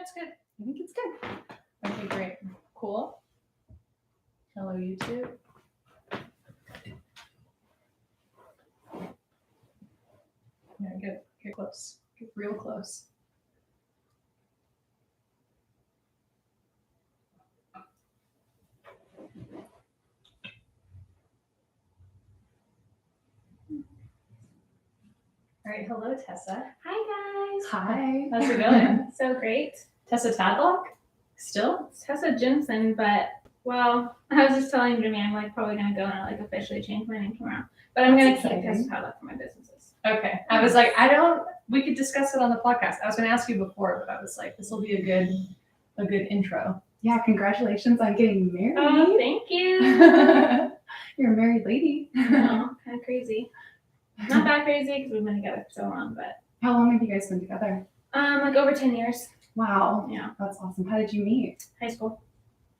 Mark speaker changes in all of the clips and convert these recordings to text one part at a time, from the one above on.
Speaker 1: it's good.
Speaker 2: I think it's good.
Speaker 1: Okay, great. Cool. Hello, YouTube. Yeah, get close. Get real close. All right, hello, Tessa.
Speaker 3: Hi guys.
Speaker 2: Hi.
Speaker 1: How's it going?
Speaker 3: So great.
Speaker 1: Tessa Tadlock? Still?
Speaker 3: It's Tessa Jensen, but well, I was just telling Jimmy I'm like probably gonna go and like officially change my name tomorrow. But I'm
Speaker 2: That's
Speaker 3: gonna
Speaker 2: exciting.
Speaker 3: keep Tessa Tadlock for my businesses.
Speaker 1: Okay. I was like, we could discuss it on the podcast. I was gonna ask you before, but I was like, this will be a good intro.
Speaker 2: Yeah, congratulations on getting married.
Speaker 3: Oh, thank you.
Speaker 2: You're a married lady.
Speaker 3: No, kind of crazy. Not that crazy because we've been together for so long, but
Speaker 2: How long have you guys been together?
Speaker 3: like over 10 years.
Speaker 2: Wow.
Speaker 3: Yeah.
Speaker 2: That's awesome. How did you meet?
Speaker 3: High school.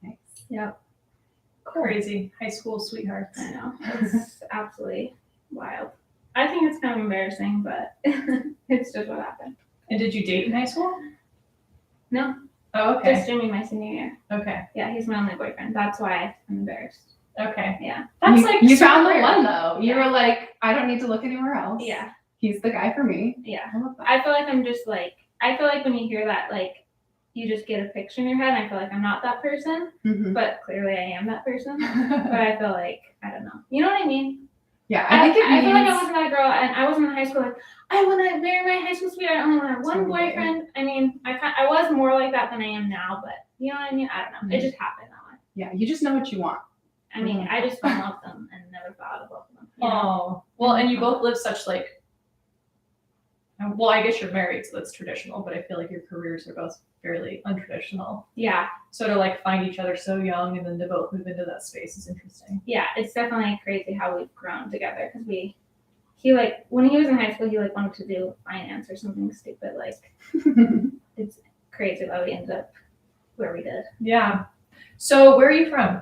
Speaker 2: Nice.
Speaker 3: Yep.
Speaker 1: Crazy high school sweethearts.
Speaker 3: I know. It's absolutely wild. I think it's kind of embarrassing, but it's just what happened.
Speaker 1: And did you date in high school?
Speaker 3: No.
Speaker 1: Oh, okay.
Speaker 3: Just Jimmy my senior year.
Speaker 1: Okay.
Speaker 3: Yeah, he's my only boyfriend. That's why I'm embarrassed.
Speaker 1: Okay.
Speaker 3: Yeah.
Speaker 1: That's
Speaker 2: you,
Speaker 1: like
Speaker 2: you
Speaker 1: super
Speaker 2: found the
Speaker 1: weird.
Speaker 2: one though. You
Speaker 3: Yeah.
Speaker 2: were like, I don't need to look anywhere else.
Speaker 3: Yeah.
Speaker 2: He's the guy for me.
Speaker 3: Yeah.
Speaker 2: I love that.
Speaker 3: I feel like I'm just like, I feel like when you hear that, like, you just get a picture in your head. And I feel like I'm not that person,
Speaker 2: Mhm.
Speaker 3: but clearly I am that person. But I feel like, I don't know. You know what I mean?
Speaker 2: Yeah, I think it
Speaker 3: I feel like I
Speaker 2: means-
Speaker 3: wasn't that girl, and I wasn't in high school like, I want to marry my high school sweetheart. I only want to have one
Speaker 2: Totally.
Speaker 3: boyfriend. I mean, I was more like that than I am now, but you know what I mean? I don't know. It just happened that way.
Speaker 2: Yeah, you just know what you want.
Speaker 3: I mean, I just fell in love with them and never thought of both of them. You know?
Speaker 1: Oh, well, and you both live such like, well, I guess you're married, so that's traditional, but I feel like your careers are both fairly untraditional.
Speaker 3: Yeah.
Speaker 1: So to like find each other so young and then to both move into that space is interesting.
Speaker 3: Yeah, it's definitely crazy how we've grown together because he like when he was in high school he like wanted to do finance or something stupid like it's crazy how we ended up where we did.
Speaker 1: Yeah. So where are you from?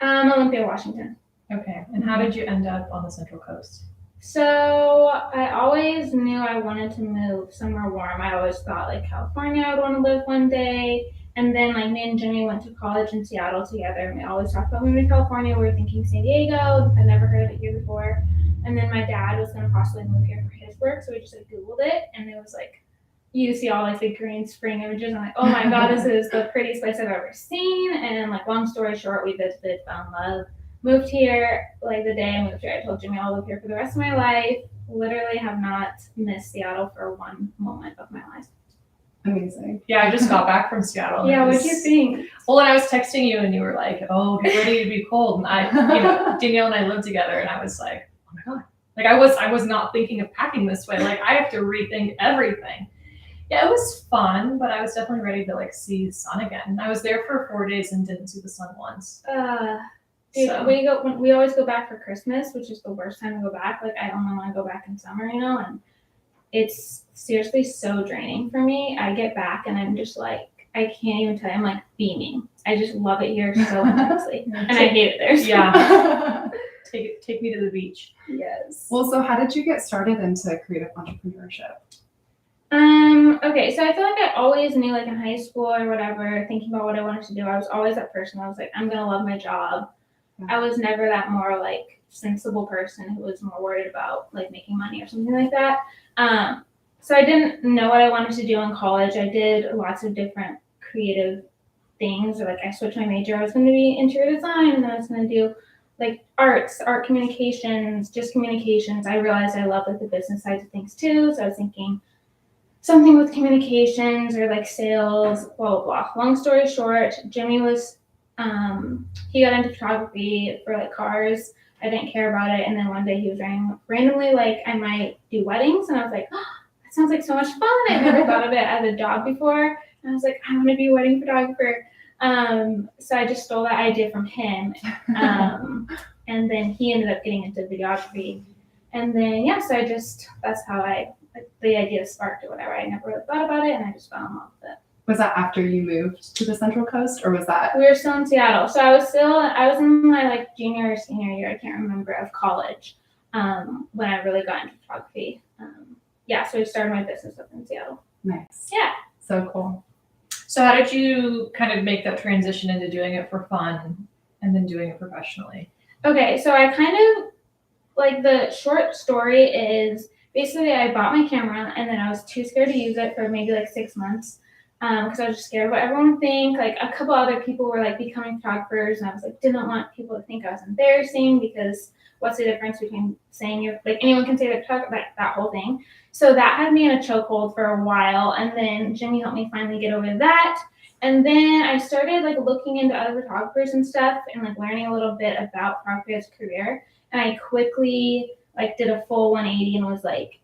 Speaker 3: Olympia, Washington.
Speaker 1: Okay. And how did you end up on the Central Coast?
Speaker 3: So I always knew I wanted to move somewhere warm. I always thought like California I would want to live one day. And then like me and Jimmy went to college in Seattle together and we always talked about moving to California. We were thinking San Diego. I'd never heard of it here before. And then my dad was gonna possibly move here for his work, so we just like Googled it and it was like you see all like the green spring images and I'm like, oh my god, this is the prettiest place I've ever seen. And like long story short, we visited, fell in love. Moved here, like the day I moved here, I told Jimmy I'll live here for the rest of my life. Literally have not missed Seattle for one moment of my life.
Speaker 2: Amazing.
Speaker 1: Yeah, I just got back from Seattle.
Speaker 3: Yeah,
Speaker 1: It
Speaker 3: what'd you think?
Speaker 1: Well, and I was texting you and you were like, oh, get ready to be cold. And Danielle and I lived together and I was like, oh my God. Like I was not thinking of packing this way. Like I have to rethink everything. Yeah, it was fun, but I was definitely ready to like see the sun again. I was there for 4 days and didn't see the sun once.
Speaker 3: Dude,
Speaker 1: So-
Speaker 3: we always go back for Christmas, which is the worst time to go back. Like I only want to go back in summer, and it's seriously so draining for me. I get back and I'm just like, I can't even tell you, I'm like beaming. I just love it here so intensely. And I hate it there. So.
Speaker 1: Yeah. Take me to the beach.
Speaker 3: Yes.
Speaker 2: Well, so how did you get started into creative entrepreneurship?
Speaker 3: Okay, so I feel like I always knew like in high school or whatever, thinking about what I wanted to do, I was always that person. I was like, I'm gonna love my job. I was never that more like sensible person who was more worried about like making money or something like that. So I didn't know what I wanted to do in college. I did lots of different creative things. Or, like I switched my major. I was going to be interior design, and then I was going to do like art communications, just communications. I realized I love like the business side of things too. So I was thinking something with communications or like sales, blah, blah, blah. Long story short, Jimmy was, he got into photography for like cars. I didn't care about it. And then one day he was randomly like, I might do weddings. And I was like, oh, that sounds like so much fun. I never thought of it as a job before. And I was like, I want to be a wedding photographer. So I just stole that idea from him. And then he ended up getting into videography. And then, yeah, so that's how the idea sparked or whatever. I never really thought about it, and I just fell in love with it.
Speaker 2: Was that after you moved to the Central Coast, or was that?
Speaker 3: We were still in Seattle. So I was in my like junior or senior year, I can't remember, of college, when I really got into photography. Yeah, so I started my business up in Seattle.
Speaker 2: Nice.
Speaker 3: Yeah.
Speaker 2: So cool.
Speaker 1: So how did you kind of make that transition into doing it for fun and then doing it professionally?
Speaker 3: Okay, so I kind of, like, the short story is basically I bought my camera and then I was too scared to use it for maybe like 6 months because I was just scared of what everyone would think. Like, a couple other people were like becoming photographers and I was like, didn't want people to think I was embarrassing because what's the difference between saying you're, like, anyone can say they're photographer, like that whole thing. So that had me in a chokehold for a while, and then Jimmy helped me finally get over that. And then I started like looking into other photographers and stuff and like learning a little bit about photography as a career. And I quickly like did a full 180 and was like,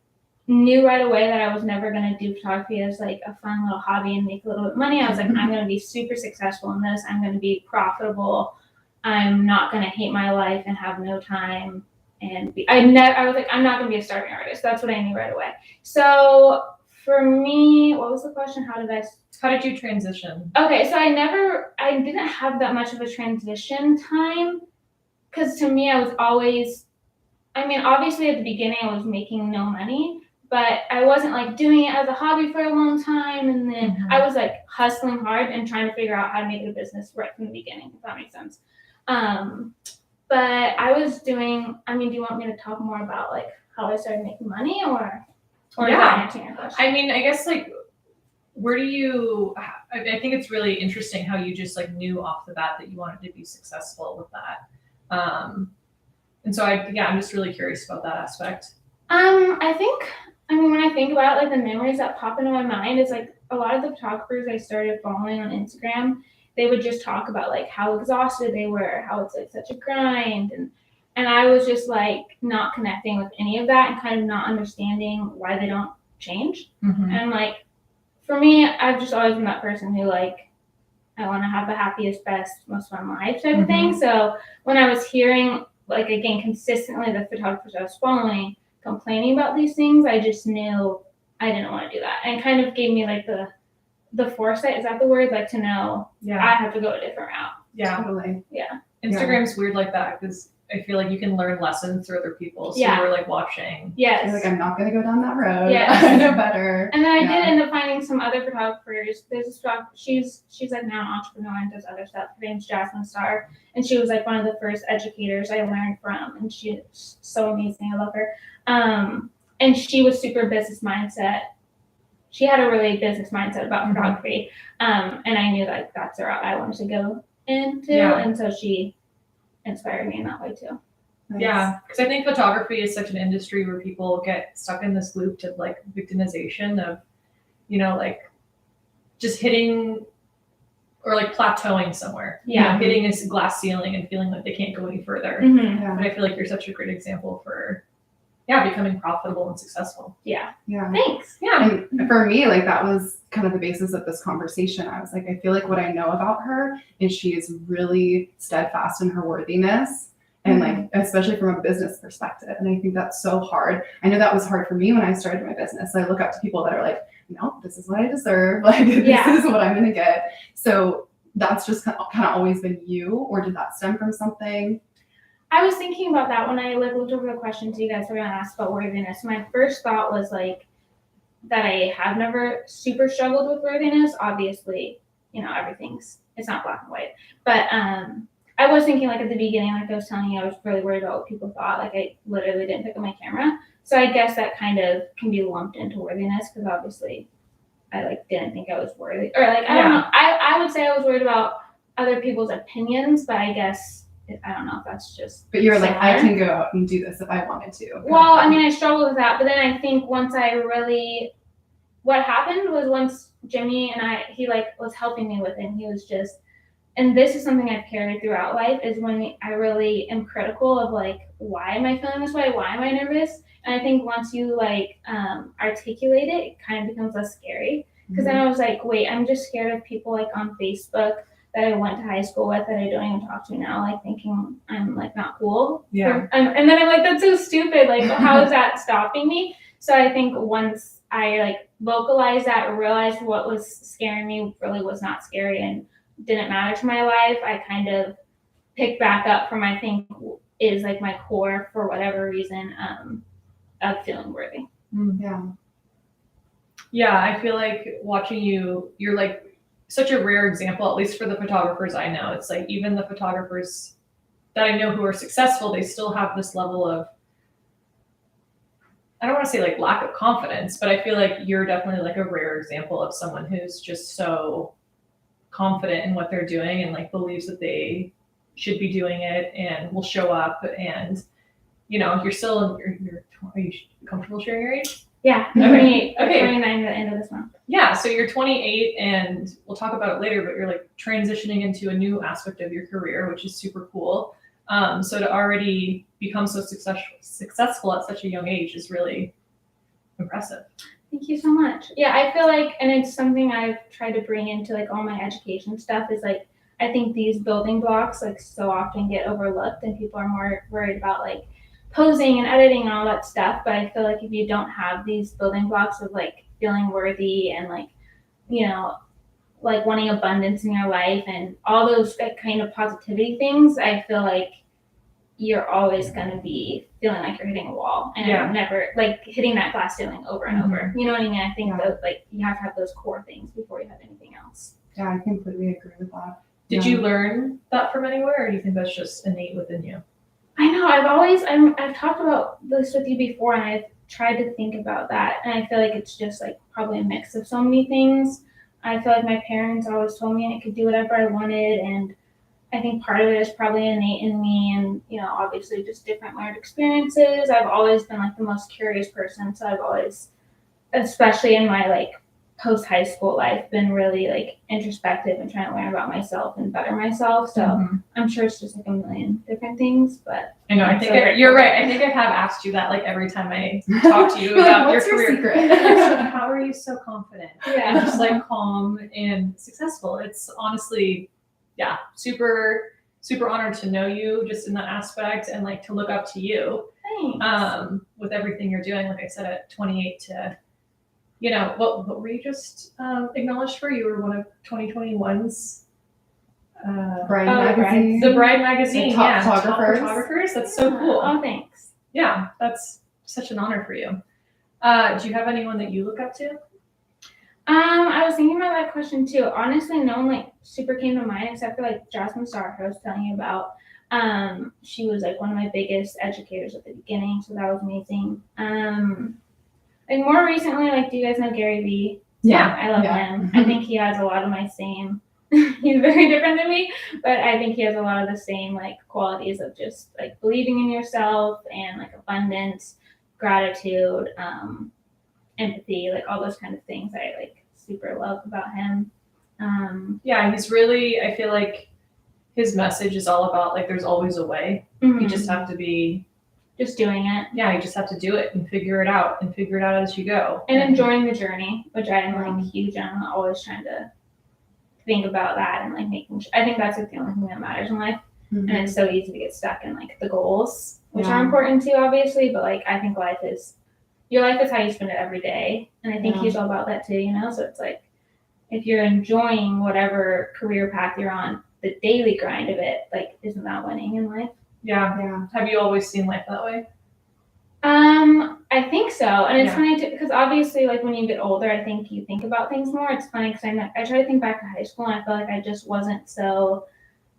Speaker 3: knew right away that I was never going to do photography as like a fun little hobby and make a little bit of money. I was like, I'm going to be super successful in this. I'm going to be profitable. I'm not going to hate my life and have no time. And I was like, I'm not going to be a starving artist. That's what I knew right away. So for me, what was the question? How did you transition? Okay, so I didn't have that much of a transition time because to me, I was always, I mean, obviously at the beginning I was making no money, but I wasn't like doing it as a hobby for a long time. And then I was like hustling hard and trying to figure out how to make it a business right from the beginning, if that makes sense. But I was doing, I mean, do you want me to talk more about like how I started making money or is that answering your question? I
Speaker 1: mean, I guess like, where do you, I think it's really interesting how you just like knew off the bat that you wanted to be successful with that. And so I'm just really curious about that aspect.
Speaker 3: When I think about like the memories that pop into my mind is like a lot of the photographers I started following on Instagram, they would just talk about like how exhausted they were, how it's like such a grind, and I was just like not connecting with any of that and kind of not understanding why they don't change. And like for me, I've just always been that person who like I want to have the happiest, best, most fun life type of thing. So when I was hearing like again consistently the photographers I was following complaining about these things, I just knew I didn't want to do that, and kind of gave me like the foresight, is that the word, like to know I have to go a different route.
Speaker 1: Yeah,
Speaker 2: totally.
Speaker 3: Yeah,
Speaker 1: Instagram's weird like that because I feel like you can learn lessons through other people. So we're like watching.
Speaker 3: Yes.
Speaker 2: You're like, I'm not going to go down that road.
Speaker 3: Yes.
Speaker 2: I know better.
Speaker 3: And then I did end up finding some other photographers. There's this photographer, she's like now an entrepreneur and does other stuff. Her name's Jasmine Starr. And she was like one of the first educators I learned from. And she's so amazing. I love her. And she was super business mindset. She had a really business mindset about photography. And I knew like that's the route I wanted to go into. And so she inspired me in that way too.
Speaker 2: Nice.
Speaker 1: Yeah, because I think photography is such an industry where people get stuck in this loop of like victimization of, like just hitting or like plateauing somewhere. Hitting this glass ceiling and feeling like they can't go any further. But I feel like you're such a great example for becoming profitable and successful.
Speaker 3: Yeah.
Speaker 2: Thanks.
Speaker 1: Yeah.
Speaker 2: And for me, like that was kind of the basis of this conversation. I was like, I feel like what I know about her is she is really steadfast in her worthiness. And like, especially from a business perspective. And I think that's so hard. I know that was hard for me when I started my business. I look up to people that are like, no, this is what I deserve. Like, this is what I'm going to get. So that's just kind of always been you, or did that stem from something?
Speaker 3: I was thinking about that when I like looked over the questions you guys were going to ask about worthiness. My first thought was like that I have never super struggled with worthiness. Obviously, it's not black and white, but I was thinking like at the beginning, like I was telling you, I was really worried about what people thought. Like I literally didn't pick up my camera. So I guess that kind of can be lumped into worthiness because obviously I like didn't think I was worthy, or like, I don't know. I would say I was worried about other people's opinions, but I guess I don't know if that's just.
Speaker 2: But you're like, I can go out and do this if I wanted to.
Speaker 3: Well, I mean, I struggled with that, but then I think once what happened was once Jimmy and he like was helping me with it, and he was just. And this is something I've carried throughout life, is when I really am critical of like, why am I feeling this way? Why am I nervous? And I think once you like articulate it, it kind of becomes less scary. Because then I was like, wait, I'm just scared of people like on Facebook that I went to high school with that I don't even talk to now, like thinking I'm like not cool. And then I'm like, that's so stupid. Like, how is that stopping me? So I think once I like vocalized that or realized what was scaring me really was not scary and didn't matter to my life, I kind of picked back up from I think is like my core for whatever reason of feeling worthy.
Speaker 2: Yeah.
Speaker 1: Yeah, I feel like watching you, you're like such a rare example, at least for the photographers I know. It's like even the photographers that I know who are successful, they still have this level of, I don't want to say like lack of confidence, but I feel like you're definitely like a rare example of someone who's just so confident in what they're doing and like believes that they should be doing it and will show up. And you're still are you comfortable sharing your age?
Speaker 3: Yeah, I'm
Speaker 1: Okay.
Speaker 3: 28,
Speaker 1: Okay.
Speaker 3: 29 at the end of this month.
Speaker 1: Yeah, so you're 28 and we'll talk about it later, but you're like transitioning into a new aspect of your career, which is super cool. So to already become so successful at such a young age is really impressive.
Speaker 3: Thank you so much. Yeah, I feel like, and it's something I've tried to bring into like all my education stuff is like, I think these building blocks like so often get overlooked and people are more worried about like posing and editing and all that stuff. But I feel like if you don't have these building blocks of like feeling worthy and like, like wanting abundance in your life and all those like, kind of positivity things, I feel like you're always going to be feeling like you're hitting a wall and never like hitting that glass ceiling over and over. You know what I mean? I think that like you have to have those core things before you have anything else.
Speaker 2: Yeah, I completely agree with that.
Speaker 1: Did you learn that from anywhere, or do you think that's just innate within you?
Speaker 3: I know I've talked about this with you before, and I've tried to think about that, and I feel like it's just like probably a mix of so many things. I feel like my parents always told me I could do whatever I wanted, and I think part of it is probably innate in me and, obviously just different learned experiences. I've always been like the most curious person. So I've always, especially in my like post high school life, been really like introspective and trying to learn about myself and better myself. So I'm sure it's just like a million different things, but
Speaker 1: I know, I think you're right. I think I have asked you that like every time I talk to you about
Speaker 2: what's
Speaker 1: your career.
Speaker 2: Secret?
Speaker 1: How are you so confident?
Speaker 3: Yeah.
Speaker 1: And just like calm and successful. It's honestly, super, super honored to know you just in that aspect and like to look up to you.
Speaker 3: Thanks.
Speaker 1: With everything you're doing. Like I said, at 28 to, what were you just acknowledged for? You were one of 2021's
Speaker 2: Bride magazine.
Speaker 1: The Bride magazine,
Speaker 2: top
Speaker 1: top
Speaker 2: photographers.
Speaker 1: That's so cool.
Speaker 3: Oh, thanks.
Speaker 1: Yeah, that's such an honor for you. Do you have anyone that you look up to?
Speaker 3: I was thinking about that question too. Honestly, no one like super came to mind except for like Jasmine Starr, who I was telling you about. She was like one of my biggest educators at the beginning, so that was amazing. Like more recently, like do you guys know Gary Vee?
Speaker 2: Yeah,
Speaker 3: I love him. I think he has a lot of my same. He's very different than me, but I think he has a lot of the same like qualities of just like believing in yourself and like abundance, gratitude, empathy, like all those kind of things I like super love about him.
Speaker 1: He's really, I feel like his message is all about like there's always a way. You just have to be
Speaker 3: just doing it.
Speaker 1: Yeah, you just have to do it and figure it out as you go.
Speaker 3: And enjoying the journey, which I am like huge on. I'm always trying to think about that and like making sure. I think that's like the only thing that matters in life. And it's so easy to get stuck in like the goals, which are important too, obviously, but like I think your life is how you spend it every day. And I think he's all about that too, so it's like if you're enjoying whatever career path you're on, the daily grind of it, like isn't that winning in life?
Speaker 1: Yeah. Have you always seen life that way?
Speaker 3: I think so. And it's funny too, because obviously like when you get older, I think you think about things more. It's funny because I try to think back to high school and I feel like I just wasn't so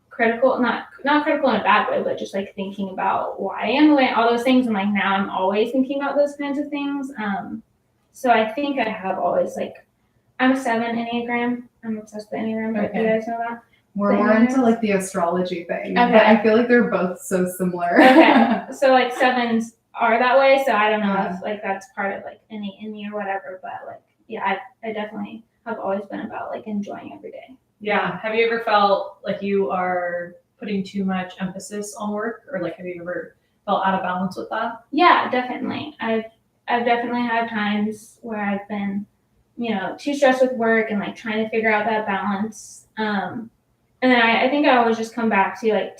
Speaker 3: critical, not critical in a bad way, but just like thinking about why I am the way, all those things. And like now I'm always thinking about those kinds of things. So I think I have always like, I'm a 7 Enneagram. I'm obsessed with Enneagram. Do you guys know that?
Speaker 2: We're more into like the astrology thing.
Speaker 3: Okay.
Speaker 2: But I feel like they're both so similar.
Speaker 3: Okay. So like 7s are that way. So I don't know if like that's part of like innate in me or whatever. But like, I definitely have always been about like enjoying every day.
Speaker 1: Yeah. Have you ever felt like you are putting too much emphasis on work, or like have you ever felt out of balance with that?
Speaker 3: Yeah, definitely. I've definitely had times where I've been, too stressed with work and like trying to figure out that balance. And then I think I always just come back to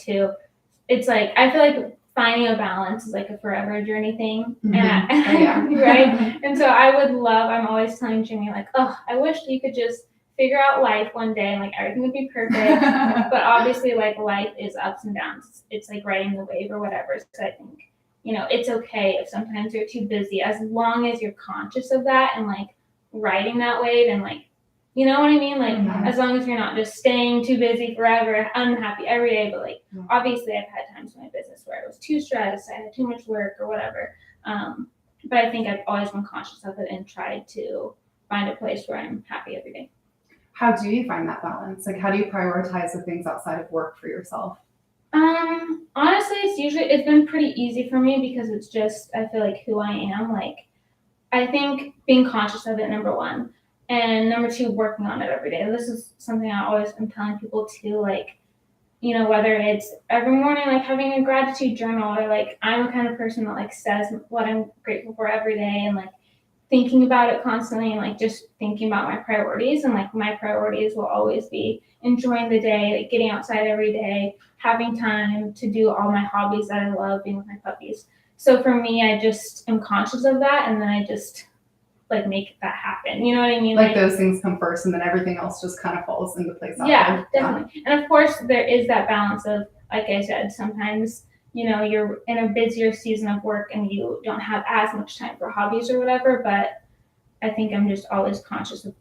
Speaker 3: it's like I feel like finding a balance is like a forever journey thing. Right. And so I'm always telling Jimmy like, oh, I wish you could just figure out life one day and like everything would be perfect. But obviously like life is ups and downs. It's like riding the wave or whatever. So I think, it's okay if sometimes you're too busy as long as you're conscious of that and like riding that wave and like, you know what I mean? Like, as long as you're not just staying too busy forever, unhappy every day, but like, obviously I've had times in my business where I was too stressed, I had too much work or whatever. But I think I've always been conscious of it and tried to find a place where I'm happy every day.
Speaker 2: How do you find that balance? Like, how do you prioritize the things outside of work for yourself?
Speaker 3: Honestly, it's been pretty easy for me because it's just, I feel like who I am. Like, I think being conscious of it, number one, and number two, working on it every day. This is something I always am telling people too, like, you know, whether it's every morning, like having a gratitude journal, or like, I'm the kind of person that like says what I'm grateful for every day, and like thinking about it constantly, and like just thinking about my priorities. And like my priorities will always be enjoying the day, like getting outside every day, having time to do all my hobbies that I love, being with my puppies. So for me, I just am conscious of that, and then I just like make that happen. You know what I mean?
Speaker 2: Like those things come first, and then everything else just kind of falls into place.
Speaker 3: Yeah, definitely. And of course, there is that balance of, like I said, sometimes, you know, you're in a busier season of work and you don't have as much time for hobbies or whatever. But I think I'm just always conscious of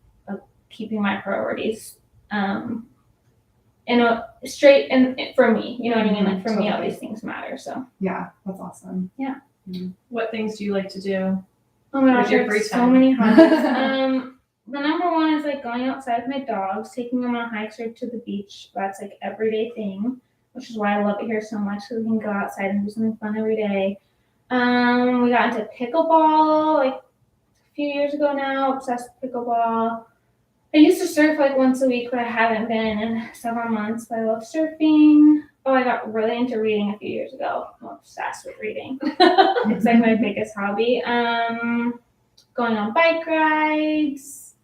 Speaker 3: keeping my priorities in a straight, and for me, you know what I mean? Like for me, all these things matter. So
Speaker 2: yeah, that's awesome.
Speaker 3: Yeah.
Speaker 1: What things do you like to do?
Speaker 3: Oh my gosh, there's so many hobbies. The number one is like going outside with my dogs, taking them on hikes or to the beach. That's like everyday thing, which is why I love it here so much, so we can go outside and do something fun every day. We got into pickleball like a few years ago now, obsessed with pickleball. I used to surf like once a week, but I haven't been in several months, but I love surfing. Oh, I got really into reading a few years ago. I'm obsessed with reading. It's like my biggest hobby. Going on bike rides.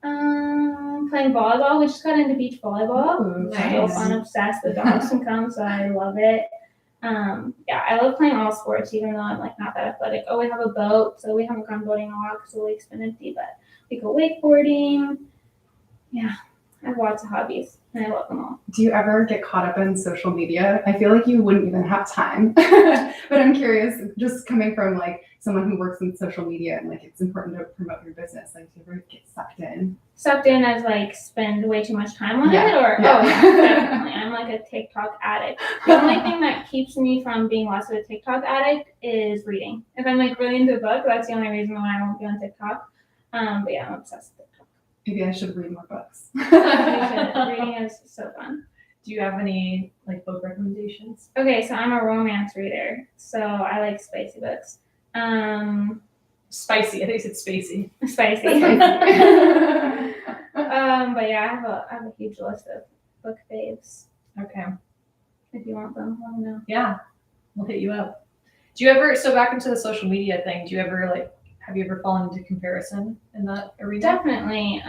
Speaker 3: Playing volleyball. We just got into beach volleyball.
Speaker 2: Ooh,
Speaker 3: So fun, obsessed. The dogs can come, so I love it. Yeah, I love playing all sports, even though I'm like not that athletic. Oh, we have a boat, so we haven't gone boating in a while because the lake's been empty, but we go wakeboarding. Yeah, I have lots of hobbies, and I love them all.
Speaker 2: Do you ever get caught up in social media? I feel like you wouldn't even have time, but I'm curious, just coming from like someone who works in social media and like it's important to promote your business, like do you ever get sucked in?
Speaker 3: Sucked in as like spend way too much time on it, or
Speaker 2: yeah.
Speaker 3: Oh yeah, definitely. I'm like a TikTok addict. The only thing that keeps me from being less of a TikTok addict is reading. If I'm like really into a book, that's the only reason why I won't be on TikTok. But yeah, I'm obsessed with TikTok.
Speaker 2: Maybe I should read more books.
Speaker 3: Reading is so fun.
Speaker 1: Do you have any like book recommendations?
Speaker 3: Okay, so I'm a romance reader, so I like spicy books.
Speaker 1: Spicy. I think you said spacey.
Speaker 3: Spicy. But yeah, I have a huge list of book faves.
Speaker 1: Okay.
Speaker 3: If you want them, let me know.
Speaker 1: Yeah, we'll hit you up. Do you ever, so back into the social media thing, do you ever like, have you ever fallen into comparison in that arena?
Speaker 3: Definitely.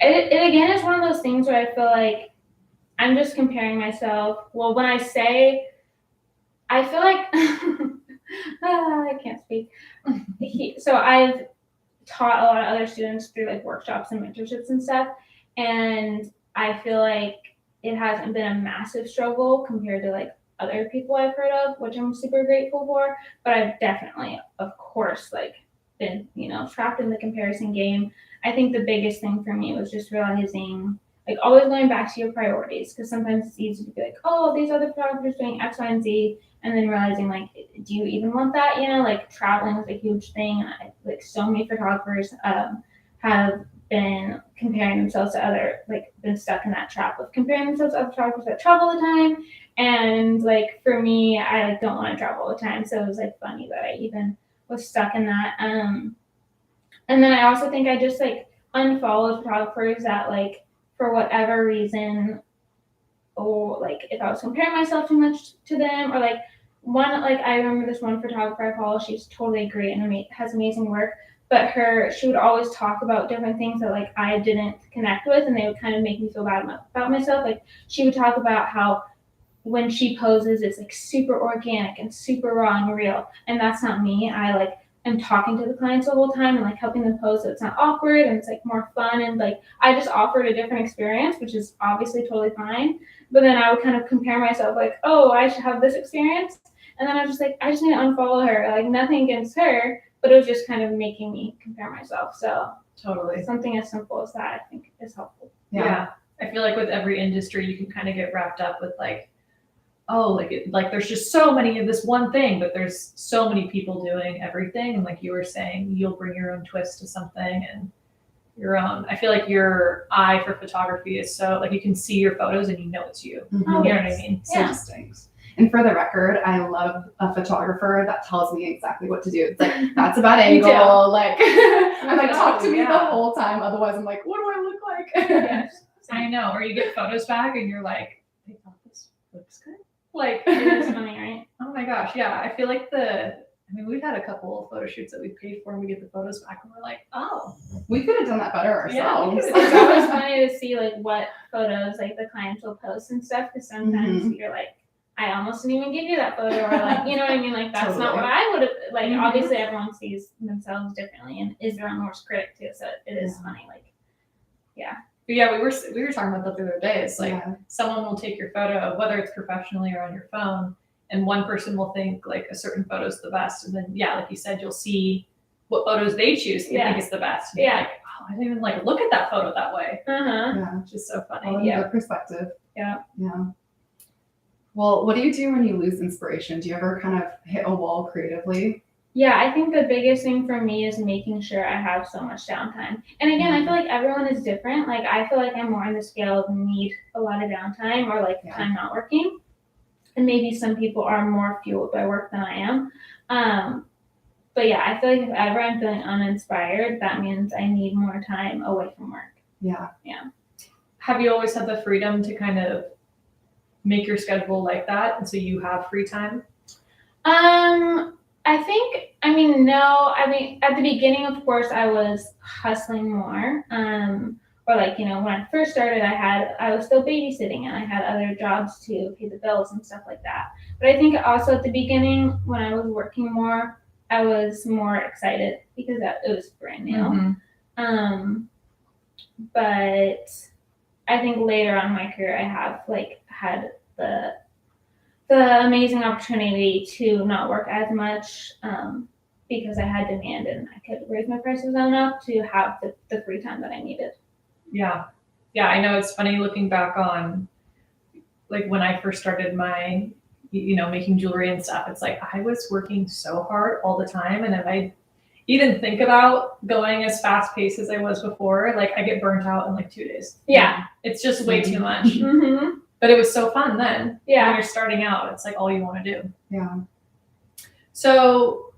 Speaker 3: It again is one of those things where I feel like I'm just comparing myself. Well, when I say, I feel like, I can't speak. So I've taught a lot of other students through like workshops and mentorships and stuff. And I feel like it hasn't been a massive struggle compared to like other people I've heard of, which I'm super grateful for. But I've definitely, of course, like been, you know, trapped in the comparison game. I think the biggest thing for me was just realizing, like always going back to your priorities, because sometimes it's easy to be like, oh, these other photographers doing X, Y, and Z, and then realizing like, do you even want that? You know, like traveling is a huge thing. Like so many photographers have been comparing themselves to other, like been stuck in that trap of comparing themselves to other photographers that travel all the time. And like for me, I like don't want to travel all the time, so it was like funny that I even was stuck in that. And then I also think I just like unfollowed photographers that like for whatever reason, or like if I was comparing myself too much to them, or like one, like I remember this one photographer I follow, she's totally great and has amazing work, but she would always talk about different things that like I didn't connect with, and they would kind of make me feel bad about myself. Like she would talk about how when she poses, it's like super organic and super raw and real, and that's not me. I like am talking to the clients the whole time and like helping them pose so it's not awkward and it's like more fun, and like I just offered a different experience, which is obviously totally fine. But then I would kind of compare myself like, oh, I should have this experience, and then I was just like, I just need to unfollow her. Like nothing against her, but it was just kind of making me compare myself. So
Speaker 1: Totally.
Speaker 3: something as simple as that, I think, is helpful.
Speaker 1: Yeah. I feel like with every industry, you can kind of get wrapped up with like, oh, like there's just so many of this one thing, but there's so many people doing everything. And like you were saying, you'll bring your own twist to something and your own. I feel like your eye for photography is so like you can see your photos and you know it's you.
Speaker 2: Mhm.
Speaker 3: Oh,
Speaker 1: You know what I mean?
Speaker 2: So distinct. And for the record, I love a photographer that tells me exactly what to do. It's like, that's a bad
Speaker 3: Me too.
Speaker 2: angle. Like, I'm like, talk to me the
Speaker 1: Yeah.
Speaker 2: whole time. Otherwise, I'm like, what do I look like?
Speaker 3: Yes.
Speaker 1: I know. Or you get photos back and you're like, they thought this looks good. Like,
Speaker 3: It is funny, right?
Speaker 1: oh my gosh, yeah. I feel like we've had a couple of photo shoots that we paid for and we get the photos back and we're like, oh.
Speaker 2: We could have done that better
Speaker 1: Yeah, we
Speaker 2: ourselves.
Speaker 1: could've
Speaker 3: It's always funny to see like what photos like the clients will post and stuff, because sometimes you're like, I almost didn't even give you that photo, or like, you know what I mean? Like that's not what I would have, like
Speaker 1: Mhm.
Speaker 3: obviously everyone sees themselves differently and is their own worst critic too, so it is funny, like,
Speaker 1: But yeah, we were talking about that the other day. It's like
Speaker 2: Yeah.
Speaker 1: someone will take your photo, whether it's professionally or on your phone, and one person will think like a certain photo is the best, and then yeah, like you said, you'll see what photos they choose they think is the best. And you're like, oh, I didn't even like look at that photo that way.
Speaker 2: Yeah.
Speaker 1: Which is so funny.
Speaker 2: All in good perspective.
Speaker 3: Yeah.
Speaker 2: Yeah. Well, what do you do when you lose inspiration? Do you ever kind of hit a wall creatively?
Speaker 3: Yeah, I think the biggest thing for me is making sure I have so much downtime. And again, I feel like everyone is different. Like I feel like I'm more on the scale of need a lot of downtime or like time not working. And maybe some people are more fueled by work than I am. But yeah, I feel like if ever I'm feeling uninspired, that means I need more time away from work.
Speaker 2: Yeah.
Speaker 1: Have you always had the freedom to kind of make your schedule like that, and so you have free time?
Speaker 3: No. I mean, at the beginning, of course, I was hustling more. Or like, when I first started, I was still babysitting and I had other jobs to pay the bills and stuff like that. But I think also at the beginning, when I was working more, I was more excited because it was brand new.
Speaker 1: Mhm.
Speaker 3: But I think later on in my career, I have like had the amazing opportunity to not work as much because I had demand and I could raise my prices enough to have the free time that I needed.
Speaker 1: Yeah. I know it's funny looking back on like when I first started my, making jewelry and stuff. It's like I was working so hard all the time, and if I even think about going as fast paced as I was before, like I get burnt out in like 2 days.
Speaker 3: Yeah.
Speaker 1: It's just way too much.
Speaker 3: Mm-hmm.
Speaker 1: But it was so fun then. When
Speaker 3: Yeah.
Speaker 1: you're starting out, it's like all you want to do.
Speaker 2: Yeah.
Speaker 1: So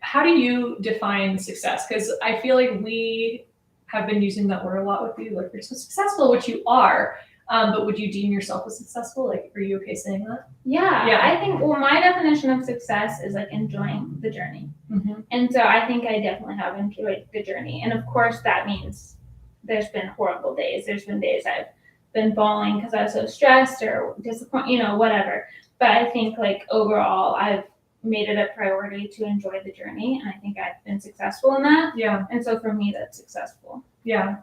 Speaker 1: how do you define success? Because I feel like we have been using that word a lot with you. Like you're so successful, which you are. But would you deem yourself as successful? Like, are you okay saying that?
Speaker 3: Yeah. I think, my definition of success is like enjoying the journey.
Speaker 1: Mm-hmm.
Speaker 3: And so I think I definitely have enjoyed the journey. And of course, that means there's been horrible days. There's been days I've been bawling because I was so stressed or disappointed, whatever. But I think like overall, I've made it a priority to enjoy the journey. And I think I've been successful in that.
Speaker 1: Yeah.
Speaker 3: And so for me, that's successful.
Speaker 1: Yeah.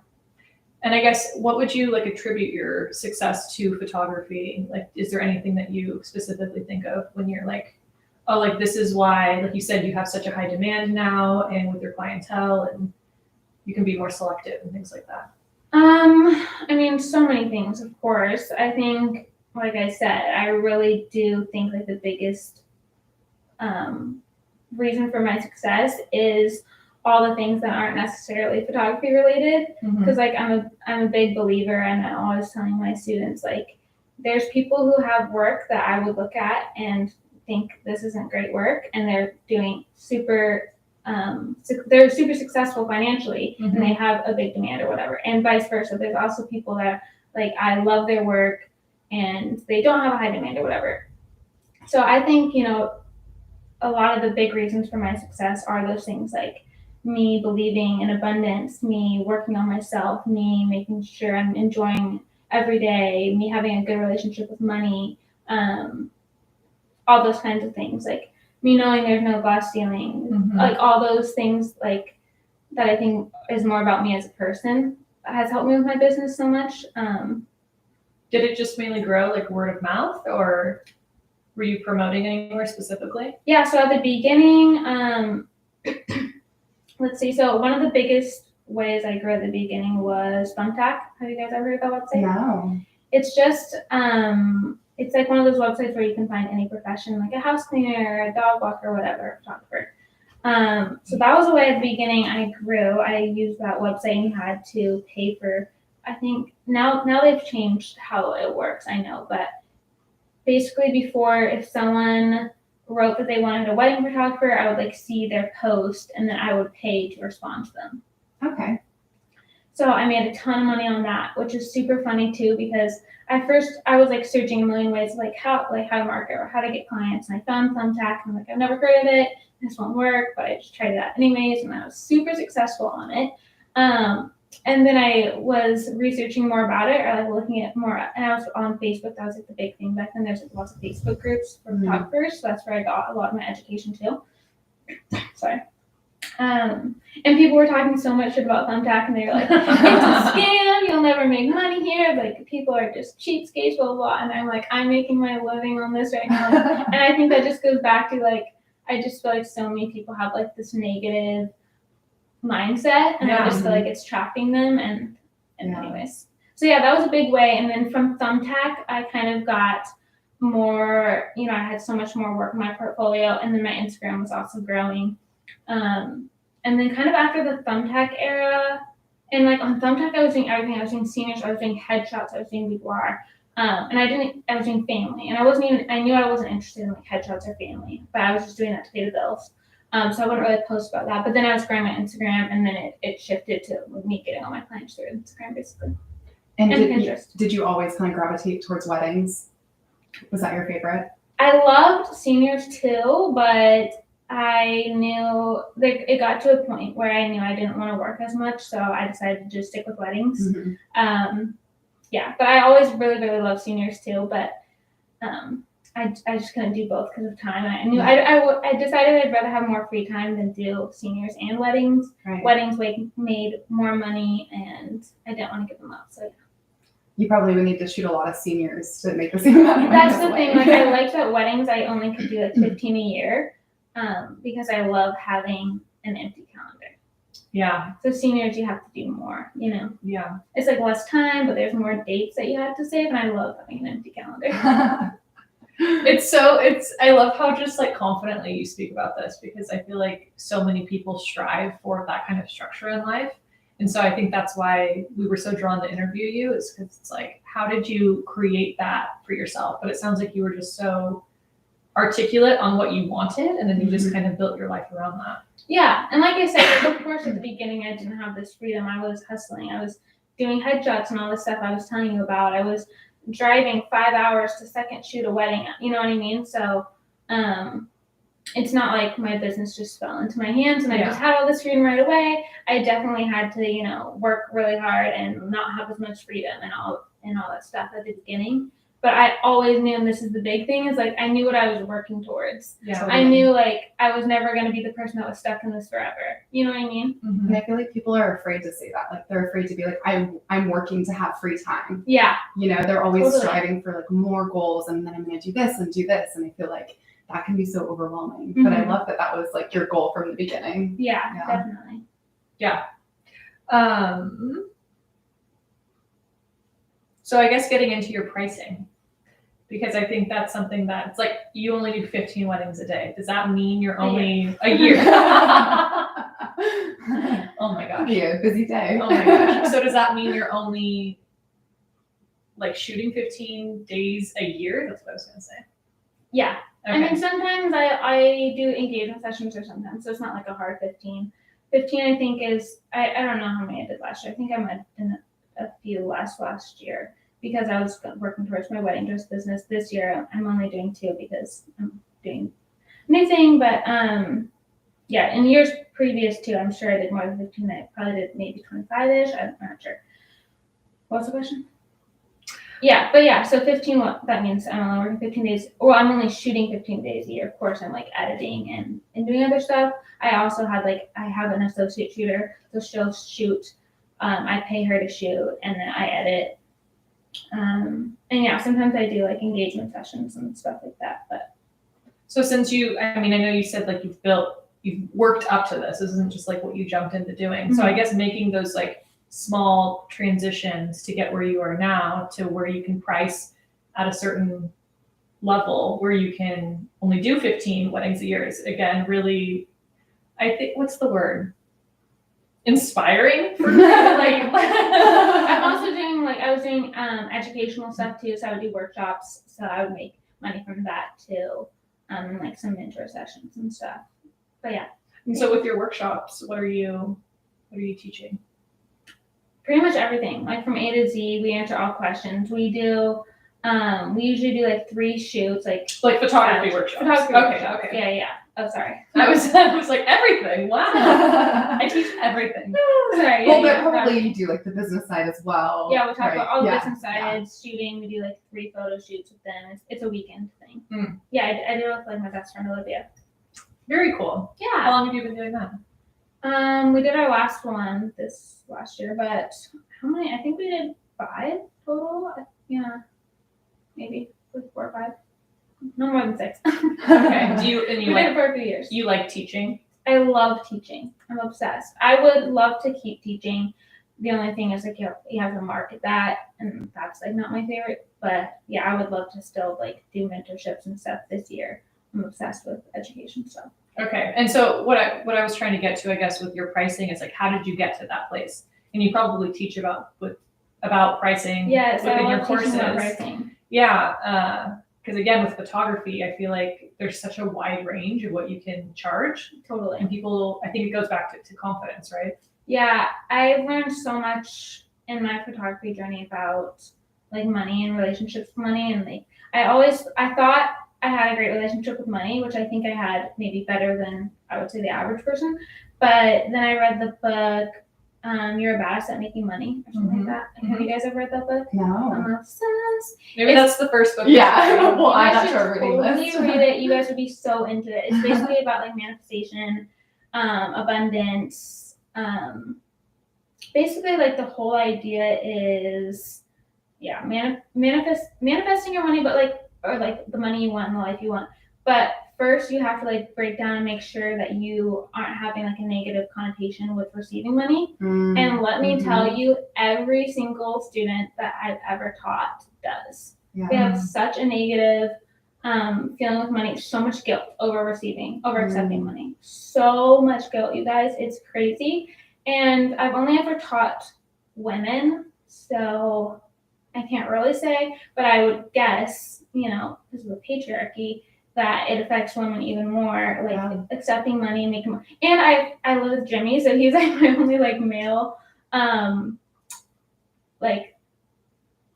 Speaker 1: And I guess what would you like attribute your success to photography? Like, is there anything that you specifically think of when you're like, oh, like this is why, like you said, you have such a high demand now and with your clientele and you can be more selective and things like that?
Speaker 3: So many things, of course. I think, like I said, I really do think like the biggest reason for my success is all the things that aren't necessarily photography related. Because like I'm a big believer, and I'm always telling my students like there's people who have work that I would look at and think this isn't great work, and they're doing they're super successful financially, and they have a big demand or whatever, and vice versa. There's also people that like I love their work and they don't have a high demand or whatever. So I think a lot of the big reasons for my success are those things like me believing in abundance, me working on myself, me making sure I'm enjoying every day, me having a good relationship with money, all those kinds of things, like me knowing there's no glass ceiling, like all those things like that I think is more about me as a person has helped me with my business so much.
Speaker 1: Did it just mainly grow like word of mouth or? Were you promoting anywhere specifically?
Speaker 3: Yeah, so at the beginning, let's see. So one of the biggest ways I grew at the beginning was Thumbtack. Have you guys ever heard of that website?
Speaker 2: No.
Speaker 3: It's just, it's like one of those websites where you can find any profession, like a house cleaner, a dog walker, whatever, photographer. So that was a way at the beginning I grew. I used that website and had to pay for, I think now they've changed how it works, I know, but basically before, if someone wrote that they wanted a wedding photographer, I would like see their post and then I would pay to respond to them.
Speaker 2: Okay.
Speaker 3: So I made a ton of money on that, which is super funny too, because at first I was like searching a million ways like how to market or how to get clients, and I found Thumbtack and I'm like, I've never heard of it, this won't work, but I just tried it out anyways, and I was super successful on it. And then I was researching more about it, or like looking at more, and I was on Facebook. That was like the big thing back then. There's like lots of Facebook groups for photographers, so that's where I got a lot of my education too. Sorry. And people were talking so much shit about Thumbtack, and they were like, it's a scam, you'll never make money here, like people are just cheapskates, blah, blah, blah. And I'm like, I'm making my living on this right now. And I think that just goes back to like, I just feel like so many people have like this negative mindset, and I just feel like it's trapping them, and anyways. So yeah, that was a big way. And then from Thumbtack, I kind of got more, I had so much more work in my portfolio, and then my Instagram was also growing. And then kind of after the Thumbtack era, and like on Thumbtack, I was doing everything. I was doing seniors, I was doing headshots, I was doing boudoir, and I was doing family, and I knew I wasn't interested in like headshots or family, but I was just doing that to pay the bills. So I wouldn't really post about that. But then I was growing my Instagram, and then it shifted to me getting all my clients through Instagram, basically.
Speaker 2: And
Speaker 3: Pinterest.
Speaker 2: did you always kind of gravitate towards weddings? Was that your favorite?
Speaker 3: I loved seniors too, but I knew it got to a point where I knew I didn't want to work as much, so I decided to just stick with weddings. But I always really, really loved seniors too, but I just couldn't do both because of time. I knew I decided I'd rather have more free time than do seniors and weddings.
Speaker 2: Right.
Speaker 3: Weddings made more money, and I didn't want to give them up. So
Speaker 2: you probably would need to shoot a lot of seniors to make the same amount of money.
Speaker 3: That's the thing. Like I liked that weddings I only could do like 15 a year, because I love having an empty calendar.
Speaker 1: Yeah.
Speaker 3: So seniors, you have to do more.
Speaker 1: Yeah.
Speaker 3: It's like less time, but there's more dates that you have to save, and I love having an empty calendar.
Speaker 1: I love how just like confidently you speak about this, because I feel like so many people strive for that kind of structure in life. And so I think that's why we were so drawn to interview you, is because it's like, how did you create that for yourself? But it sounds like you were just so articulate on what you wanted, and then you just kind of built your life around that.
Speaker 3: Yeah. And like I said, of course, at the beginning, I didn't have this freedom. I was hustling. I was doing headshots and all this stuff I was telling you about. I was driving 5 hours to second shoot a wedding. You know what I mean? So it's not like my business just fell into my hands and I just had all this freedom right away. I definitely had to, work really hard and not have as much freedom and all that stuff at the beginning. But I always knew, and this is the big thing, is like I knew what I was working towards.
Speaker 1: Yeah.
Speaker 3: I knew like I was never going to be the person that was stuck in this forever. You know what I mean?
Speaker 1: Mm-hmm.
Speaker 2: And I feel like people are afraid to say that. Like they're afraid to be like, I'm working to have free time.
Speaker 3: Yeah.
Speaker 2: They're always striving for like more goals, and then I'm going to do this and do this. And I feel like that can be so overwhelming. Mm-hmm. But I love that was like your goal from the beginning.
Speaker 3: Yeah. Definitely.
Speaker 1: Yeah. So I guess getting into your pricing, because I think that's something that it's like you only do 15 weddings a day. Does that mean you're only a year? Oh my gosh.
Speaker 2: Yeah, busy day.
Speaker 1: Oh my gosh. So does that mean you're only like shooting 15 days a year? That's what I was going to say.
Speaker 3: Yeah.
Speaker 1: Okay.
Speaker 3: I mean, sometimes I do engagement sessions, or sometimes, so it's not like a hard 15. 15, I think, is, I don't know how many I did last year. I think I might have done a few last year because I was working towards my wedding dress business. This year, I'm only doing 2 because I'm doing a new thing. But in years previous to, I'm sure I did more than 15. I probably did maybe 25-ish. I'm not sure. What's the question? Yeah, but yeah, so 15, what that means I'm only working 15 days. Well, I'm only shooting 15 days a year. Of course, I'm like editing and doing other stuff. I also had I have an associate shooter, so she'll shoot. I pay her to shoot, and then I edit. And yeah, sometimes I do like engagement sessions and stuff like that. But
Speaker 1: So since I know you said like you've worked up to this. This isn't just like what you jumped into doing. So I guess making those like small transitions to get where you are now to where you can price at a certain level where you can only do 15 weddings a year is again really, I think, what's the word? Inspiring for me. Like
Speaker 3: I'm also doing I was doing educational stuff too, so I would do workshops, so I would make money from that too, and like some mentor sessions and stuff. But yeah.
Speaker 1: And so with your workshops, what are you teaching?
Speaker 3: Pretty much everything, like from A to Z. We answer all questions. We do. We usually do like 3 shoots, like
Speaker 1: photography workshops.
Speaker 3: Okay. Yeah. Oh, sorry.
Speaker 1: I was like everything. Wow. I teach everything.
Speaker 3: Sorry.
Speaker 2: Well, but probably you do like the business side as well.
Speaker 3: Yeah, we talk about all the
Speaker 2: Yeah,
Speaker 3: business side, shooting. We do like 3 photo shoots with them. It's a weekend thing.
Speaker 1: Mm.
Speaker 3: Yeah, I did it with like my best friend Olivia.
Speaker 1: Very cool.
Speaker 3: Yeah.
Speaker 1: How long have you been doing that?
Speaker 3: We did our last one this last year, but how many? I think we did 5 total. Yeah, maybe 4 or 5. No more than 6.
Speaker 1: Okay.
Speaker 3: We did it for a few years.
Speaker 1: You like teaching?
Speaker 3: I love teaching. I'm obsessed. I would love to keep teaching. The only thing is like you have to market that, and that's like not my favorite. But yeah, I would love to still like do mentorships and stuff this year. I'm obsessed with education stuff.
Speaker 1: Okay. And so what I was trying to get to, I guess, with your pricing is like, how did you get to that place? And you probably teach about pricing within your courses.
Speaker 3: About pricing.
Speaker 1: Yeah. Because again, with photography, I feel like there's such a wide range of what you can charge.
Speaker 3: Totally.
Speaker 1: And people, I think it goes back to confidence, right?
Speaker 3: Yeah, I've learned so much in my photography journey about like money and relationships with money, and like I thought I had a great relationship with money, which I think I had maybe better than I would say the average person. But then I read the book You're a Badass at Making Money or something like that. Have you guys ever read that book?
Speaker 2: No.
Speaker 3: I'm obsessed.
Speaker 1: Maybe that's the first book.
Speaker 2: Yeah. Well, I'm not
Speaker 3: You
Speaker 2: sure reading
Speaker 3: totally
Speaker 2: this.
Speaker 3: read it. You guys would be so into it. It's basically about like manifestation, abundance. Basically, like the whole idea is, manifesting your money, but or the money you want and the life you want. But first, you have to like break down and make sure that you aren't having like a negative connotation with receiving money. And let me tell you, every single student that I've ever taught does.
Speaker 2: Yeah.
Speaker 3: They have such a negative feeling with money, so much guilt over accepting money. So much guilt, you guys. It's crazy. And I've only ever taught women, so I can't really say, but I would guess, because of the patriarchy, that it affects women even more, like accepting money and making money. And I live with Jimmy, so he's like my only like male,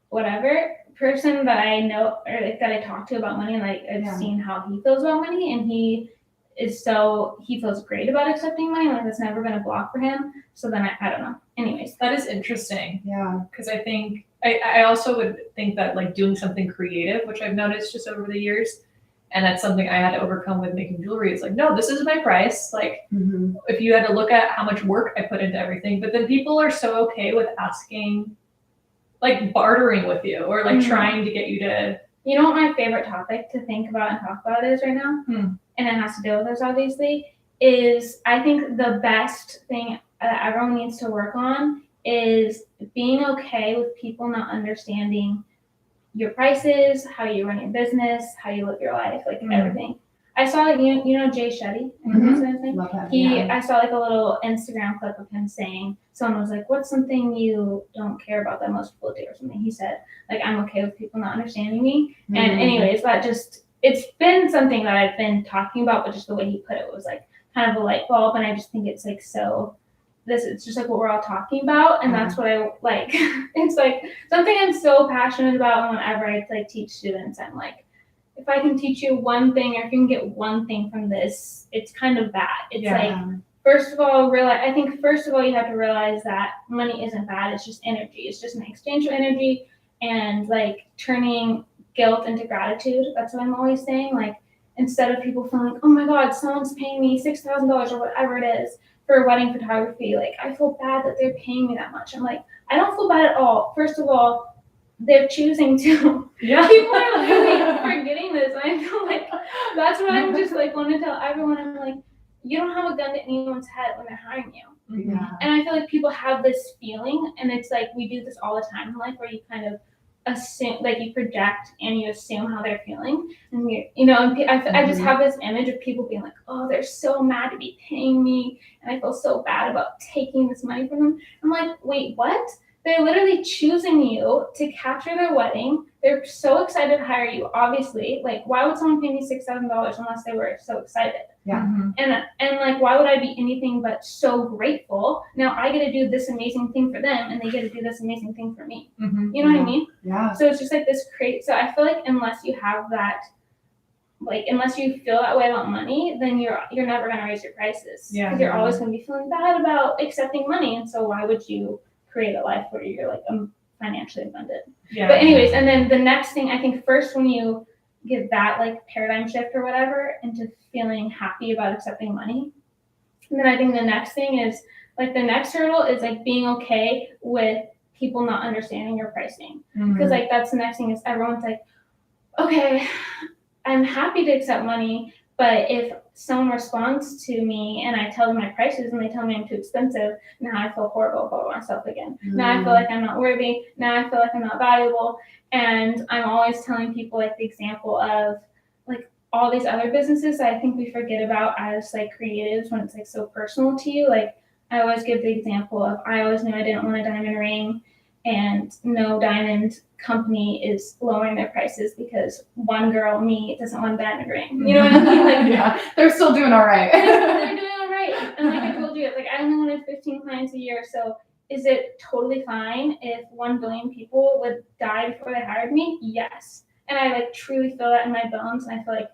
Speaker 3: whatever person that I know or like that I talk to about money, and like I've seen how he feels about money, and he feels great about accepting money, like that's never been a block for him. So then I don't know. Anyways,
Speaker 1: that is interesting.
Speaker 2: Yeah.
Speaker 1: Because I think I also would think that like doing something creative, which I've noticed just over the years, and that's something I had to overcome with making jewelry. It's like, no, this is my price. Like if you had to look at how much work I put into everything, but then people are so okay with asking, like bartering with you or like trying to get you to.
Speaker 3: You know what my favorite topic to think about and talk about is right now? And it has to deal with us obviously, is I think the best thing that everyone needs to work on is being okay with people not understanding your prices, how you run your business, how you live your life, like everything. I saw like you know Jay Shetty.
Speaker 2: Love him.
Speaker 3: I saw like a little Instagram clip of him saying, someone was like, "What's something you don't care about that most people do?" or something. He said, like, "I'm okay with people not understanding me." And anyways, it's been something that I've been talking about, but just the way he put it was like kind of a light bulb, and I just think it's like it's just like what we're all talking about, and that's what I like. It's like something I'm so passionate about, and whenever I like teach students, I'm like, if I can teach you one thing, or if you can get one thing from this, it's kind of that. It's like, first of all, you have to realize that money isn't bad. It's just energy. It's just an exchange of energy, and like turning guilt into gratitude. That's what I'm always saying. Like, instead of people feeling like, oh my God, someone's paying me $6,000 or whatever it is for wedding photography, like I feel bad that they're paying me that much. I'm like, I don't feel bad at all. First of all, they're choosing to.
Speaker 1: Yeah.
Speaker 3: People are literally forgetting this. I feel like that's what I'm just like want to tell everyone. I'm like, you don't have a gun to anyone's head when they're hiring you.
Speaker 2: Yeah.
Speaker 3: And I feel like people have this feeling, and it's like we do this all the time in life, where you kind of assume, like you project and you assume how they're feeling, and I just have this image of people being like, oh, they're so mad to be paying me, and I feel so bad about taking this money from them. I'm like, wait, what? They're literally choosing you to capture their wedding. They're so excited to hire you, obviously. Like, why would someone pay me $6,000 unless they were so excited?
Speaker 2: Yeah.
Speaker 3: And like, why would I be anything but so grateful? Now I get to do this amazing thing for them, and they get to do this amazing thing for me. You know what I mean?
Speaker 2: Yeah.
Speaker 3: So it's just like this so I feel like unless you have that, like, unless you feel that way about money, then you're never going to raise your prices.
Speaker 1: Yeah.
Speaker 3: Because you're always going to be feeling bad about accepting money. And so why would you create a life where you're like financially abundant?
Speaker 1: Yeah.
Speaker 3: But anyways, and then the next thing, I think first when you get that like paradigm shift or whatever into feeling happy about accepting money, and then I think the next thing is like the next hurdle is like being okay with people not understanding your pricing. Because like that's the next thing is everyone's like, okay, I'm happy to accept money, but if someone responds to me and I tell them my prices and they tell me I'm too expensive, now I feel horrible about myself again. Now I feel like I'm not worthy. Now I feel like I'm not valuable. And I'm always telling people like the example of like all these other businesses that I think we forget about as like creatives when it's like so personal to you. Like I always give the example of I always knew I didn't want a diamond ring, and no diamond company is lowering their prices because one girl, me, doesn't want a diamond ring. You know what I mean? Like,
Speaker 2: yeah, they're still doing all right.
Speaker 3: they're doing all right. And like I told you, like I only wanted 15 clients a year. So is it totally fine if 1 billion people would die before they hired me? Yes. And I like truly feel that in my bones. And I feel like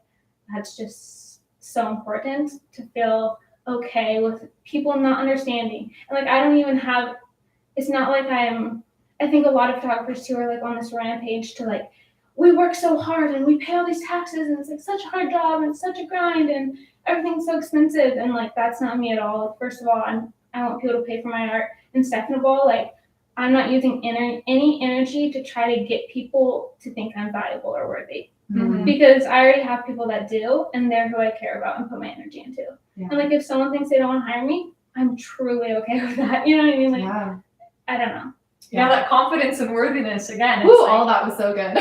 Speaker 3: that's just so important to feel okay with people not understanding. And like I don't even have, it's not like I think a lot of photographers too are like on this rampage to like, we work so hard and we pay all these taxes and it's like such a hard job and it's such a grind and everything's so expensive. And like, that's not me at all. Like, first of all, I want people to pay for my art. And second of all, like, I'm not using any energy to try to get people to think I'm valuable or worthy. Because I already have people that do, and they're who I care about and put my energy into.
Speaker 2: Yeah.
Speaker 3: And like, if someone thinks they don't want to hire me, I'm truly okay with that. You know what I mean? Like,
Speaker 2: Yeah.
Speaker 3: I don't know.
Speaker 1: Yeah, that confidence and worthiness again. It's
Speaker 2: Ooh,
Speaker 1: like,
Speaker 2: all of that was so good.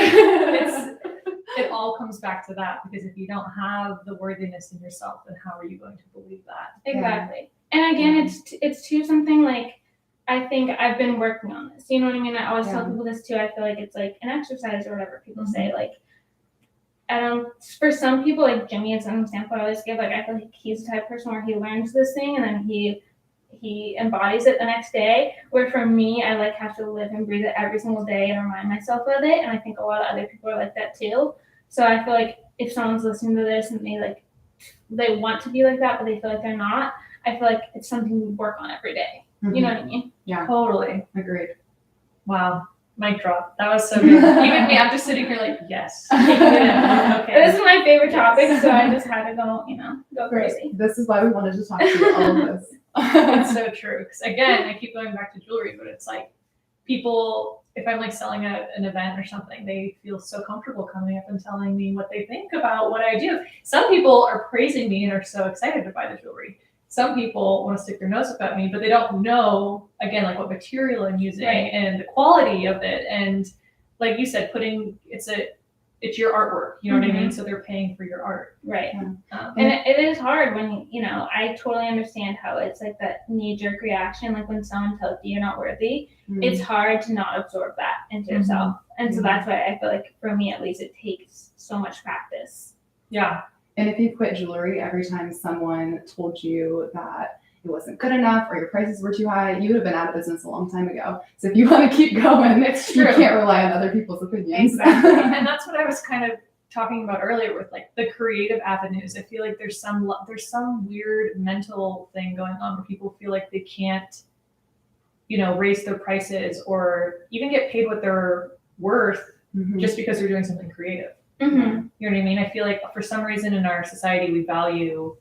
Speaker 1: it all comes back to that, because if you don't have the worthiness in yourself, then how are you going to believe that?
Speaker 3: Exactly. And again, it's too something like, I think I've been working on this. You know what I mean? I always tell people this too. I feel like it's like an exercise or whatever people say. Like, for some people, like Jimmy is an example I always give. Like, I feel like he's the type of person where he learns this thing and then he embodies it the next day. Where for me, I like have to live and breathe it every single day and remind myself of it. And I think a lot of other people are like that too. So I feel like if someone's listening to this and they want to be like that, but they feel like they're not, I feel like it's something we work on every day. You know what I mean?
Speaker 2: Yeah.
Speaker 1: Totally.
Speaker 2: Agreed.
Speaker 1: Wow. Mic drop. That was so good. Even me, I'm just sitting here like, yes. Okay.
Speaker 3: This is my favorite topic, so I just had to go crazy.
Speaker 2: This is why we wanted to talk to you all of this.
Speaker 1: It's so true. Because again, I keep going back to jewelry, but it's like people, if I'm like selling an event or something, they feel so comfortable coming up and telling me what they think about what I do. Some people are praising me and are so excited to buy the jewelry. Some people want to stick their nose up at me, but they don't know, again, like what material I'm using and the quality of it. And like you said, it's your artwork, you know what I mean? So they're paying for your art.
Speaker 3: Right. And it is hard when, I totally understand how it's like that knee-jerk reaction. Like when someone tells you you're not worthy, it's hard to not absorb that into yourself. And so that's why I feel like for me, at least, it takes so much practice.
Speaker 1: Yeah.
Speaker 2: And if you quit jewelry every time someone told you that it wasn't good enough or your prices were too high, you would have been out of business a long time ago. So if you want to keep going, you can't rely on other people's opinions.
Speaker 1: Exactly. And that's what I was kind of talking about earlier with like the creative avenues. I feel like there's some weird mental thing going on where people feel like they can't, raise their prices or even get paid what they're worth just because they're doing something creative. You know what I mean? I feel like for some reason in our society, we value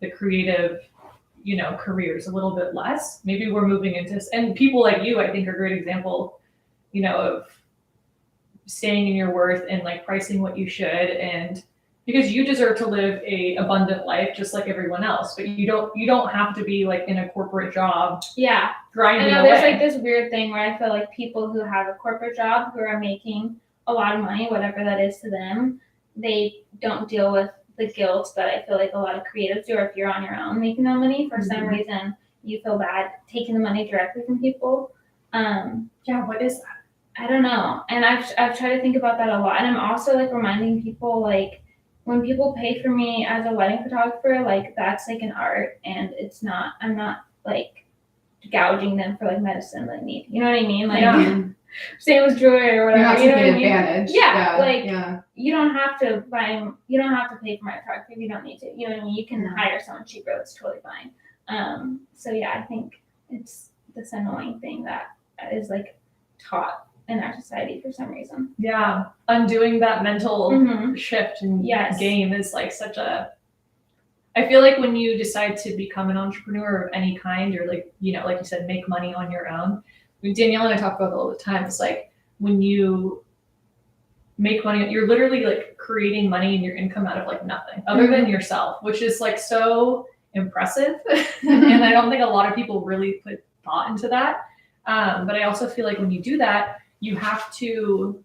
Speaker 1: the creative, careers a little bit less. Maybe we're moving into, and people like you, I think, are a great example, of staying in your worth and like pricing what you should, and because you deserve to live a abundant life just like everyone else, but you don't have to be like in a corporate job.
Speaker 3: Yeah.
Speaker 1: Grinding
Speaker 3: I know
Speaker 1: away.
Speaker 3: there's like this weird thing where I feel like people who have a corporate job who are making a lot of money, whatever that is to them, they don't deal with the guilt that I feel like a lot of creatives do, or if you're on your own making that money, for some reason you feel bad taking the money directly from people.
Speaker 1: Yeah, what is that?
Speaker 3: I don't know. And I've tried to think about that a lot. And I'm also like reminding people, like, when people pay for me as a wedding photographer, like that's like an art, and I'm not like gouging them for like medicine they need. You know what I mean? Like same with jewelry or whatever.
Speaker 2: You're not
Speaker 3: you know what I
Speaker 2: taking
Speaker 3: mean?
Speaker 2: advantage.
Speaker 3: Yeah, you don't have to you don't have to pay for my photography if you don't need to. You know what I mean? You can hire someone cheaper, that's totally fine. So yeah, I think it's this annoying thing that is like taught in our society for some reason.
Speaker 1: Yeah, undoing that mental shift and game is like such a. I feel like when you decide to become an entrepreneur of any kind, or like, you know, like you said, make money on your own. Danielle and I talk about it all the time. It's like when you make money, you're literally like creating money and your income out of like nothing other than yourself, which is like so impressive. And I don't think a lot of people really put thought into that. But I also feel like when you do that, you have to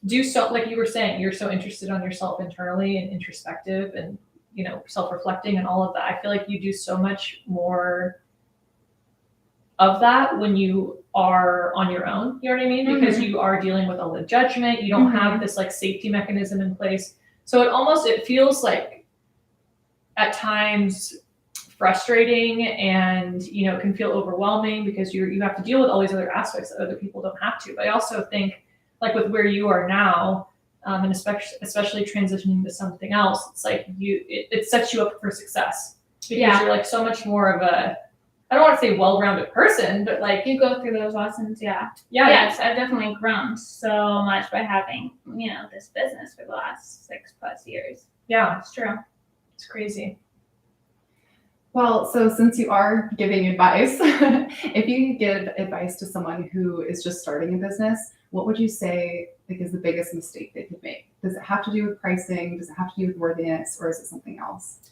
Speaker 1: do so, like you were saying, you're so interested on yourself internally and introspective and, you know, self-reflecting and all of that. I feel like you do so much more of that when you are on your own, you know what I mean? Because you are dealing with all the judgment. You don't have this like safety mechanism in place. So it feels like at times frustrating and, you know, can feel overwhelming because you have to deal with all these other aspects that other people don't have to. But I also think like with where you are now, and especially transitioning to something else, it's like it sets you up for success because you're like so much more of a, I don't want to say well-rounded person, but like
Speaker 3: you go through those lessons. Yes, I've definitely grown so much by having, you know, this business for the last 6+ years.
Speaker 1: Yeah,
Speaker 3: it's true.
Speaker 1: It's crazy.
Speaker 2: Well, so since you are giving advice, if you could give advice to someone who is just starting a business, what would you say like is the biggest mistake they could make? Does it have to do with pricing? Does it have to do with worthiness, or is it something else?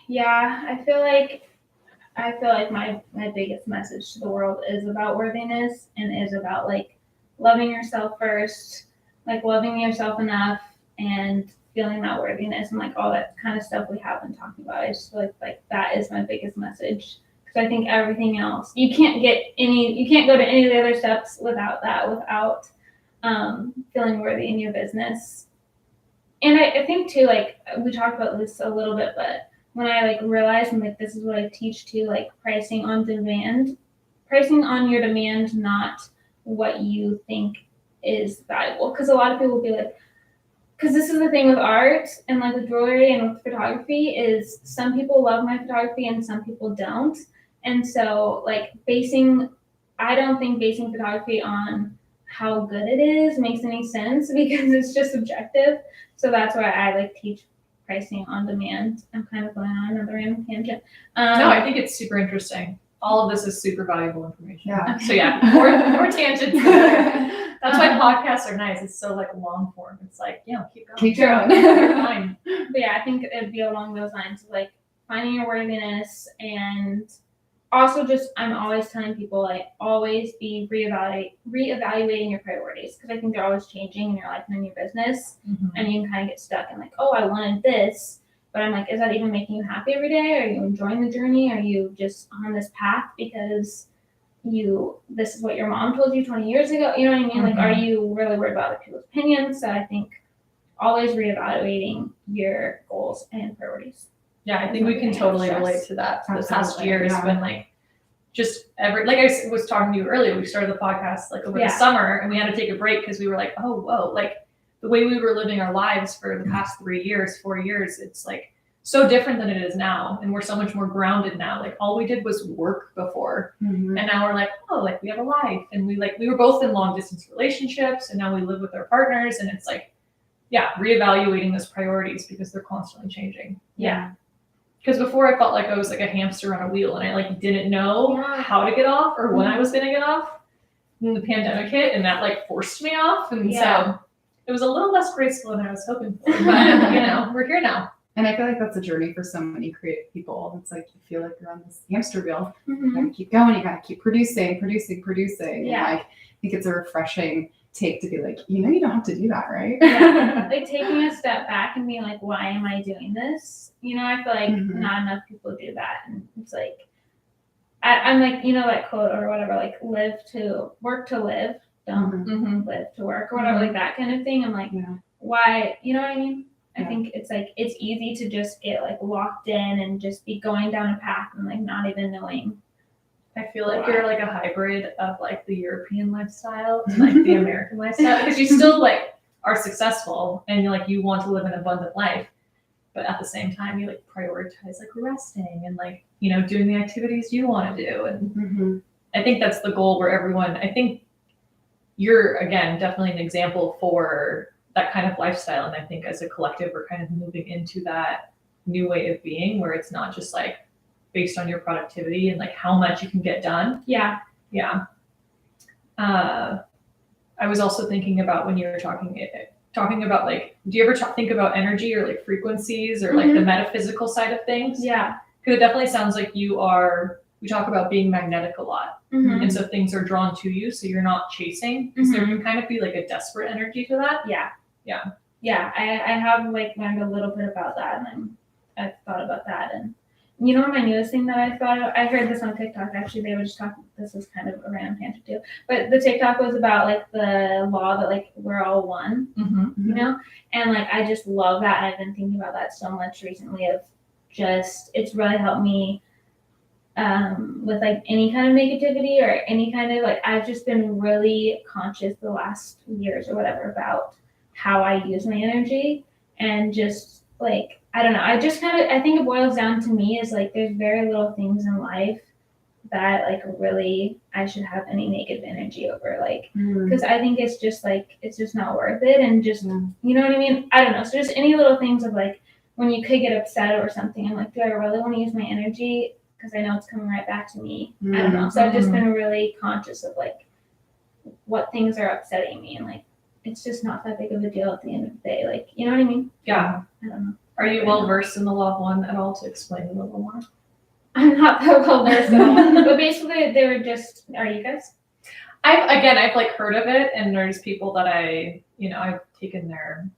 Speaker 3: Yeah, I feel like my biggest message to the world is about worthiness and is about like loving yourself first, like loving yourself enough and feeling that worthiness and like all that kind of stuff we have been talking about. I just feel like that is my biggest message, because I think everything else, you can't go to any of the other steps without that, without feeling worthy in your business. And I think too, like we talked about this a little bit, but when I like realized, and like this is what I teach too, like pricing on your demand, not what you think is valuable. Because a lot of people will be like, because this is the thing with art and like with jewelry and with photography is some people love my photography and some people don't. And so like I don't think basing photography on how good it is makes any sense because it's just subjective. So that's why I like teach pricing on demand. I'm kind of going on another random tangent.
Speaker 1: No, I think it's super interesting. All of this is super valuable information.
Speaker 2: Yeah.
Speaker 1: So yeah, more tangents. That's why podcasts are nice. It's so like long form. It's like, keep going.
Speaker 2: Keep going.
Speaker 1: You're fine.
Speaker 3: But yeah, I think it'd be along those lines of like finding your worthiness, and also just I'm always telling people like always be reevaluating your priorities, because I think they're always changing in your life and in your business, and you can kind of get stuck in like, oh, I wanted this. But I'm like, is that even making you happy every day? Are you enjoying the journey? Are you just on this path because this is what your mom told you 20 years ago? You know what I mean? Like, are you really worried about other people's opinions? So I think always reevaluating your goals and priorities.
Speaker 1: Yeah, I think we can totally relate to that. The past year has been like, just like I was talking to you earlier, we started the podcast like over the summer, and we had to take a break because we were like, oh, whoa, like the way we were living our lives for the past 4 years, it's like so different than it is now. And we're so much more grounded now. Like all we did was work before. And now we're like, oh, like we have a life. And we were both in long distance relationships, and now we live with our partners. And it's like, reevaluating those priorities because they're constantly changing.
Speaker 3: Yeah.
Speaker 1: Because before I felt like I was like a hamster on a wheel, and I like didn't know how to get off or when I was going to get off. then the pandemic hit, and that like forced me off, and
Speaker 3: Yeah.
Speaker 1: so it was a little less graceful than I was hoping for. But we're here now.
Speaker 2: And I feel like that's a journey for so many creative people. It's like you feel like you're on this hamster wheel. You gotta keep going. You gotta keep producing.
Speaker 3: Yeah.
Speaker 2: And like, I think it's a refreshing take to be like, you don't have to do that, right?
Speaker 3: Yeah. Like taking a step back and being like, why am I doing this? I feel like
Speaker 2: Mhm.
Speaker 3: not enough people do that. And it's like, I'm like, that quote or whatever, like work to live, don't
Speaker 2: Mhm.
Speaker 3: live to work or whatever, like that kind of thing. I'm like,
Speaker 2: Yeah.
Speaker 3: why, you know what I mean? I
Speaker 2: Yeah.
Speaker 3: think it's like, it's easy to just get like locked in and just be going down a path and like not even knowing.
Speaker 1: I feel like you're like a hybrid of like the European lifestyle and like the American lifestyle, because you still like are successful and you want to live an abundant life, but at the same time you like prioritize like resting and like doing the activities you want to do. And
Speaker 2: Mhm.
Speaker 1: I think that's the goal where everyone, I think you're again definitely an example for that kind of lifestyle, and I think as a collective we're kind of moving into that new way of being where it's not just like based on your productivity and like how much you can get done.
Speaker 3: Yeah.
Speaker 1: I was also thinking about when you were talking about like, do you ever think about energy or like frequencies or like the metaphysical side of things?
Speaker 3: Yeah.
Speaker 1: Because it definitely sounds like we talk about being magnetic a lot.
Speaker 3: Mm-hmm.
Speaker 1: And so things are drawn to you, so you're not chasing. So there can kind of be like a desperate energy to that.
Speaker 3: Yeah. I have like learned a little bit about that, and I've thought about that. And my newest thing that I thought of, I heard this on TikTok actually. They were just talking, this is kind of a random tangent too, but the TikTok was about like the law that like we're all one, and like I just love that. And I've been thinking about that so much recently of just, it's really helped me with like any kind of negativity or any kind of like, I've just been really conscious the last years or whatever about how I use my energy, and just like, I don't know, I think it boils down to me is like there's very little things in life that like really I should have any negative energy over, like because I think it's just like it's just not worth it, and just you know what I mean, I don't know, so just any little things of like when you could get upset over something and like, do I really want to use my energy because I know it's coming right back to me. I don't know. So I've just been really conscious of like what things are upsetting me, and like it's just not that big of a deal at the end of the day. Like, you know what I mean?
Speaker 1: Yeah.
Speaker 3: I don't know.
Speaker 1: Are you well versed in the law of one at all to explain a little more?
Speaker 3: I'm not that well versed at all. But basically they were just, are you guys?
Speaker 1: I've like heard of it, and there's people that I've taken their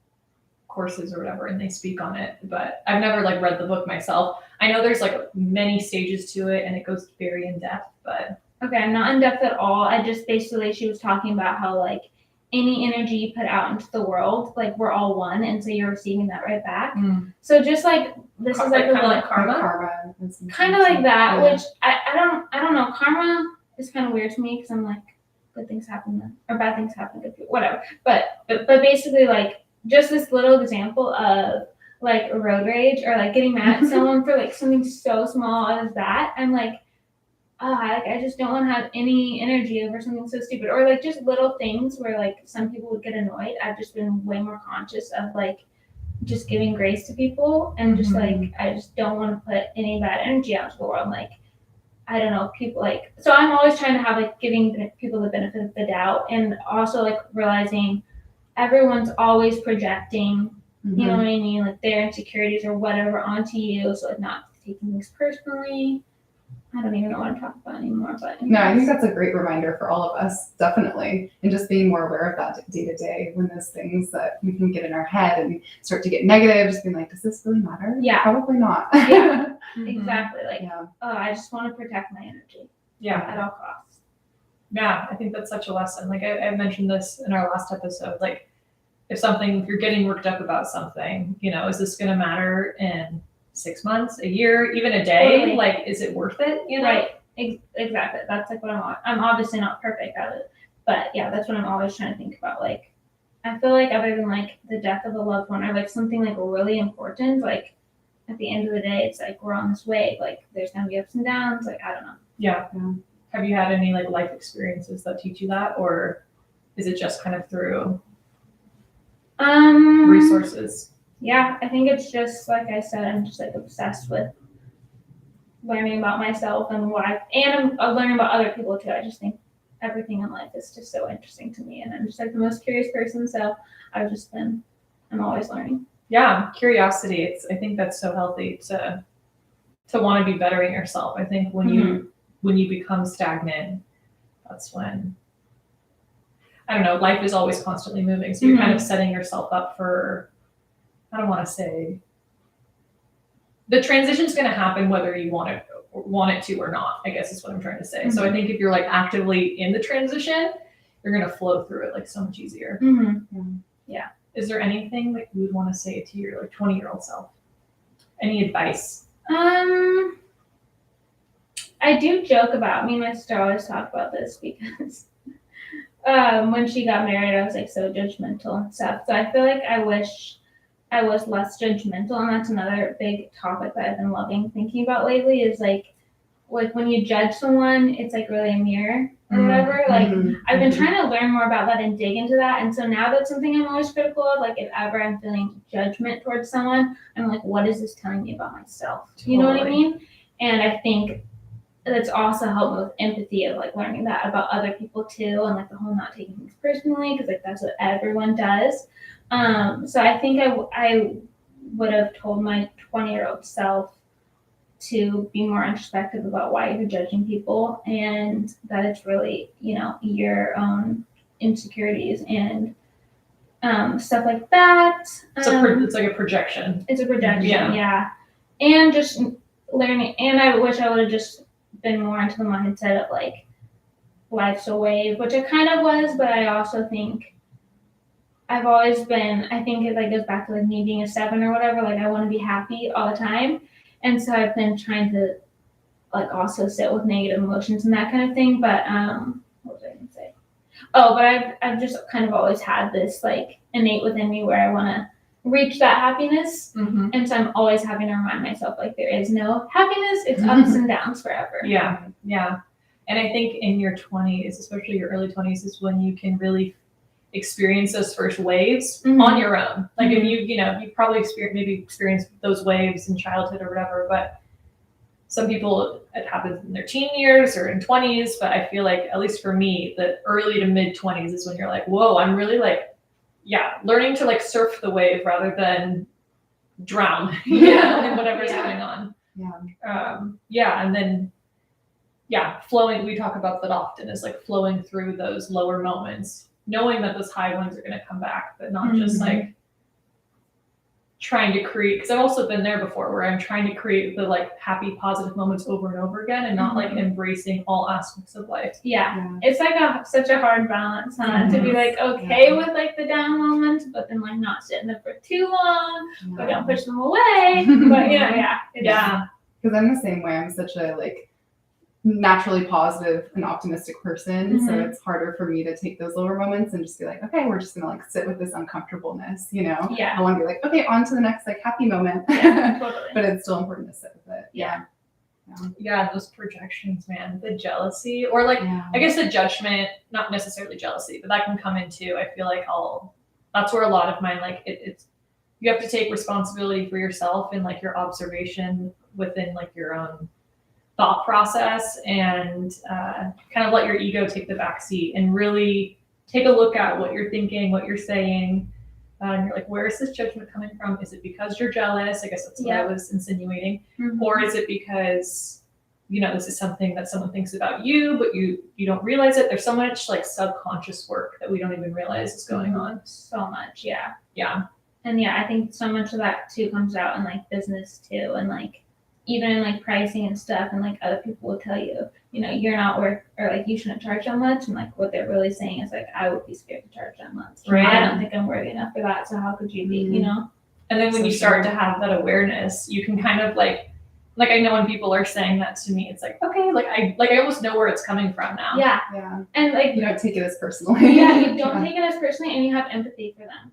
Speaker 1: courses or whatever and they speak on it, but I've never like read the book myself. I know there's like many stages to it and it goes very in depth, but
Speaker 3: okay, I'm not in depth at all. I just basically, she was talking about how like any energy you put out into the world, like we're all one, and so you're receiving that right back. So just like this is like a little
Speaker 1: like karma,
Speaker 3: kind of like that, which I don't know. Karma is kind of weird to me because I'm like, good things happen or bad things happen to people, whatever. But basically like just this little example of like road rage or like getting mad at someone for like something so small as that. I'm like, I just don't want to have any energy over something so stupid, or like just little things where like some people would get annoyed. I've just been way more conscious of like just giving grace to people, and just like I just don't want to put any bad energy out to the world. Like I don't know, people like, so I'm always trying to have like giving people the benefit of the doubt, and also like realizing everyone's always projecting, you know what I mean, like their insecurities or whatever onto you, so like not taking things personally. I don't even know what I'm talking about anymore, but
Speaker 2: no, I think that's a great reminder for all of us, definitely, and just being more aware of that day to day when those things that we can get in our head and start to get negative, just being like, does this really matter?
Speaker 3: Yeah,
Speaker 2: probably not.
Speaker 3: Yeah, exactly. Like, I just want to protect my energy. At all costs.
Speaker 1: Yeah, I think that's such a lesson. Like I mentioned this in our last episode. Like if you're getting worked up about something, is this going to matter in 6 months, a year, even a day?
Speaker 3: Totally.
Speaker 1: Like, is it worth it?
Speaker 3: Right. Exactly. That's like what I'm obviously not perfect at it, but yeah, that's what I'm always trying to think about. Like, I feel like other than like the death of a loved one or like something like really important, like at the end of the day, it's like we're on this wave. Like there's gonna be ups and downs. Like I don't know.
Speaker 1: Yeah. Have you had any like life experiences that teach you that, or is it just kind of through resources?
Speaker 3: Yeah, I think it's just like I said, I'm just like obsessed with learning about myself and why, and I'm learning about other people too. I everything in life is just so interesting to me, and I'm just like the most curious person. So I'm always learning.
Speaker 1: Yeah, curiosity. I think that's so healthy to want to be bettering yourself. I think when you become stagnant, that's when, I don't know, life is always constantly moving. So you're kind of setting yourself up for, I don't want to say, the transition's going to happen whether you want it to or not, I guess is what I'm trying to say. So I think if you're like actively in the transition, you're going to flow through it like so much easier. Yeah. Is there anything that you would want to say to your like 20-year-old self? Any advice?
Speaker 3: I do joke about, me and my sister always talk about this because when she got married, I was like so judgmental and stuff. So I feel like I wish I was less judgmental, and that's another big topic that I've been loving thinking about lately is like when you judge someone, it's like really a mirror or whatever. Like I've been trying to learn more about that and dig into that. And so now that's something I'm always critical of. Like if ever I'm feeling judgment towards someone, I'm like, what is this telling me about myself? You know what I mean? And I think that's also helped with empathy of like learning that about other people too, and like the whole not taking things personally, because like that's what everyone does. So I think I would have told my 20-year-old self to be more introspective about why you're judging people, and that it's really, your own insecurities and stuff like that.
Speaker 1: It's like a projection.
Speaker 3: It's a projection, yeah. And just learning, and I wish I would have just been more into the mindset of like life's a wave, which it kind of was, but I also think I've always been, I think it like goes back to like me being a 7 or whatever, like I want to be happy all the time. And so I've been trying to like also sit with negative emotions and that kind of thing. But what was I going to say? Oh, but I've just kind of always had this like innate within me where I want to reach that happiness. And so I'm always having to remind myself like there is no happiness. It's ups and downs forever.
Speaker 1: Yeah. And I think in your 20s, especially your early 20s, is when you can really experience those first waves on your own. Like if you probably experienced those waves in childhood or whatever, but some people, it happens in their teen years or in 20s, but I feel like, at least for me, the early to mid 20s is when you're like, whoa, I'm really like, learning to like surf the wave rather than drown, in whatever's going on. And then flowing, we talk about that often, is like flowing through those lower moments, knowing that those high ones are going to come back, but not just like trying to create, because I've also been there before where I'm trying to create the like happy, positive moments over and over again and not like embracing all aspects of life.
Speaker 3: It's like such a hard balance, to be like okay with like the down moments, but then like not sitting there for too long, but don't push them away. But
Speaker 2: because I'm the same way. I'm such a like naturally positive and optimistic person, so it's harder for me to take those lower moments and just be like, okay, we're just gonna like sit with this uncomfortableness, I want to be like, okay, on to the next like happy moment.
Speaker 3: Totally.
Speaker 2: But it's still important to sit with it.
Speaker 1: Those projections, man, the jealousy, or like I guess the judgment, not necessarily jealousy, but that can come into, I feel like that's where a lot of mine, like it's you have to take responsibility for yourself and like your observation within like your own thought process, and kind of let your ego take the back seat and really take a look at what you're thinking, what you're saying. And you're like, where is this judgment coming from? Is it because you're jealous? I guess that's what I was insinuating. Or is it because, this is something that someone thinks about you, but you don't realize it? There's so much like subconscious work that we don't even realize is going on.
Speaker 3: So much. Yeah.
Speaker 1: And
Speaker 3: I think so much of that too comes out in like business too, and like even in like pricing and stuff, and like other people will tell you, you're not worth, or like you shouldn't charge that much, and like what they're really saying is like, I would be scared to charge that much.
Speaker 1: Right.
Speaker 3: I don't think I'm worthy enough for that, so how could you be,
Speaker 1: And then when you start to have that awareness, you can kind of like I know when people are saying that to me, it's like, okay, like I almost know where it's coming from now.
Speaker 3: Yeah. And like
Speaker 2: you don't take it as personally.
Speaker 3: You don't take it as personally, and you have empathy for them.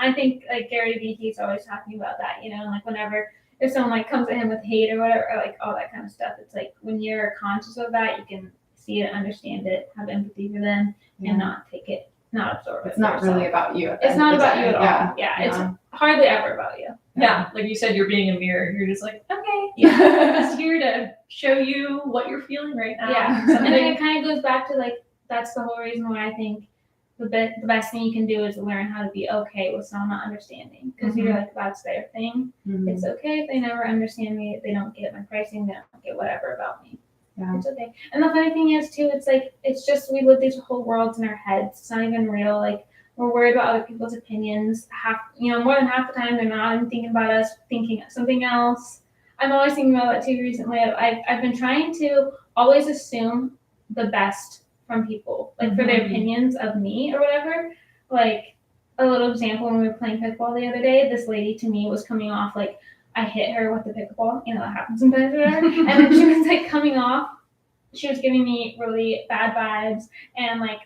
Speaker 3: I think like Gary Vee, he's always talking about that, and like whenever if someone like comes at him with hate or whatever, or like all that kind of stuff, it's like when you're conscious of that, you can see it, understand it, have empathy for them, and not take it, not absorb it.
Speaker 2: It's not really about you.
Speaker 3: It's not about you at all. It's hardly ever about you.
Speaker 1: Like you said, you're being a mirror. You're just like, okay, I'm just here to show you what you're feeling right now.
Speaker 3: And then it kind of goes back to like that's the whole reason why I think the best thing you can do is learn how to be okay with someone not understanding, because you're like, that's their thing. It's okay if they never understand me, if they don't get my pricing, they don't get whatever about me.
Speaker 2: Yeah.
Speaker 3: It's okay. And the funny thing is too, it's like, it's just, we live these whole worlds in our heads. It's not even real. Like, we're worried about other people's opinions. More than half the time they're not even thinking about us, thinking something else. I'm always thinking about that too recently. I've been trying to always assume the best from people, like for their opinions of me or whatever. Like, a little example, when we were playing pickleball the other day, this lady to me was coming off like, I hit her with the pickleball, that happens sometimes or whatever. And then she was like coming off, she was giving me really bad vibes, and like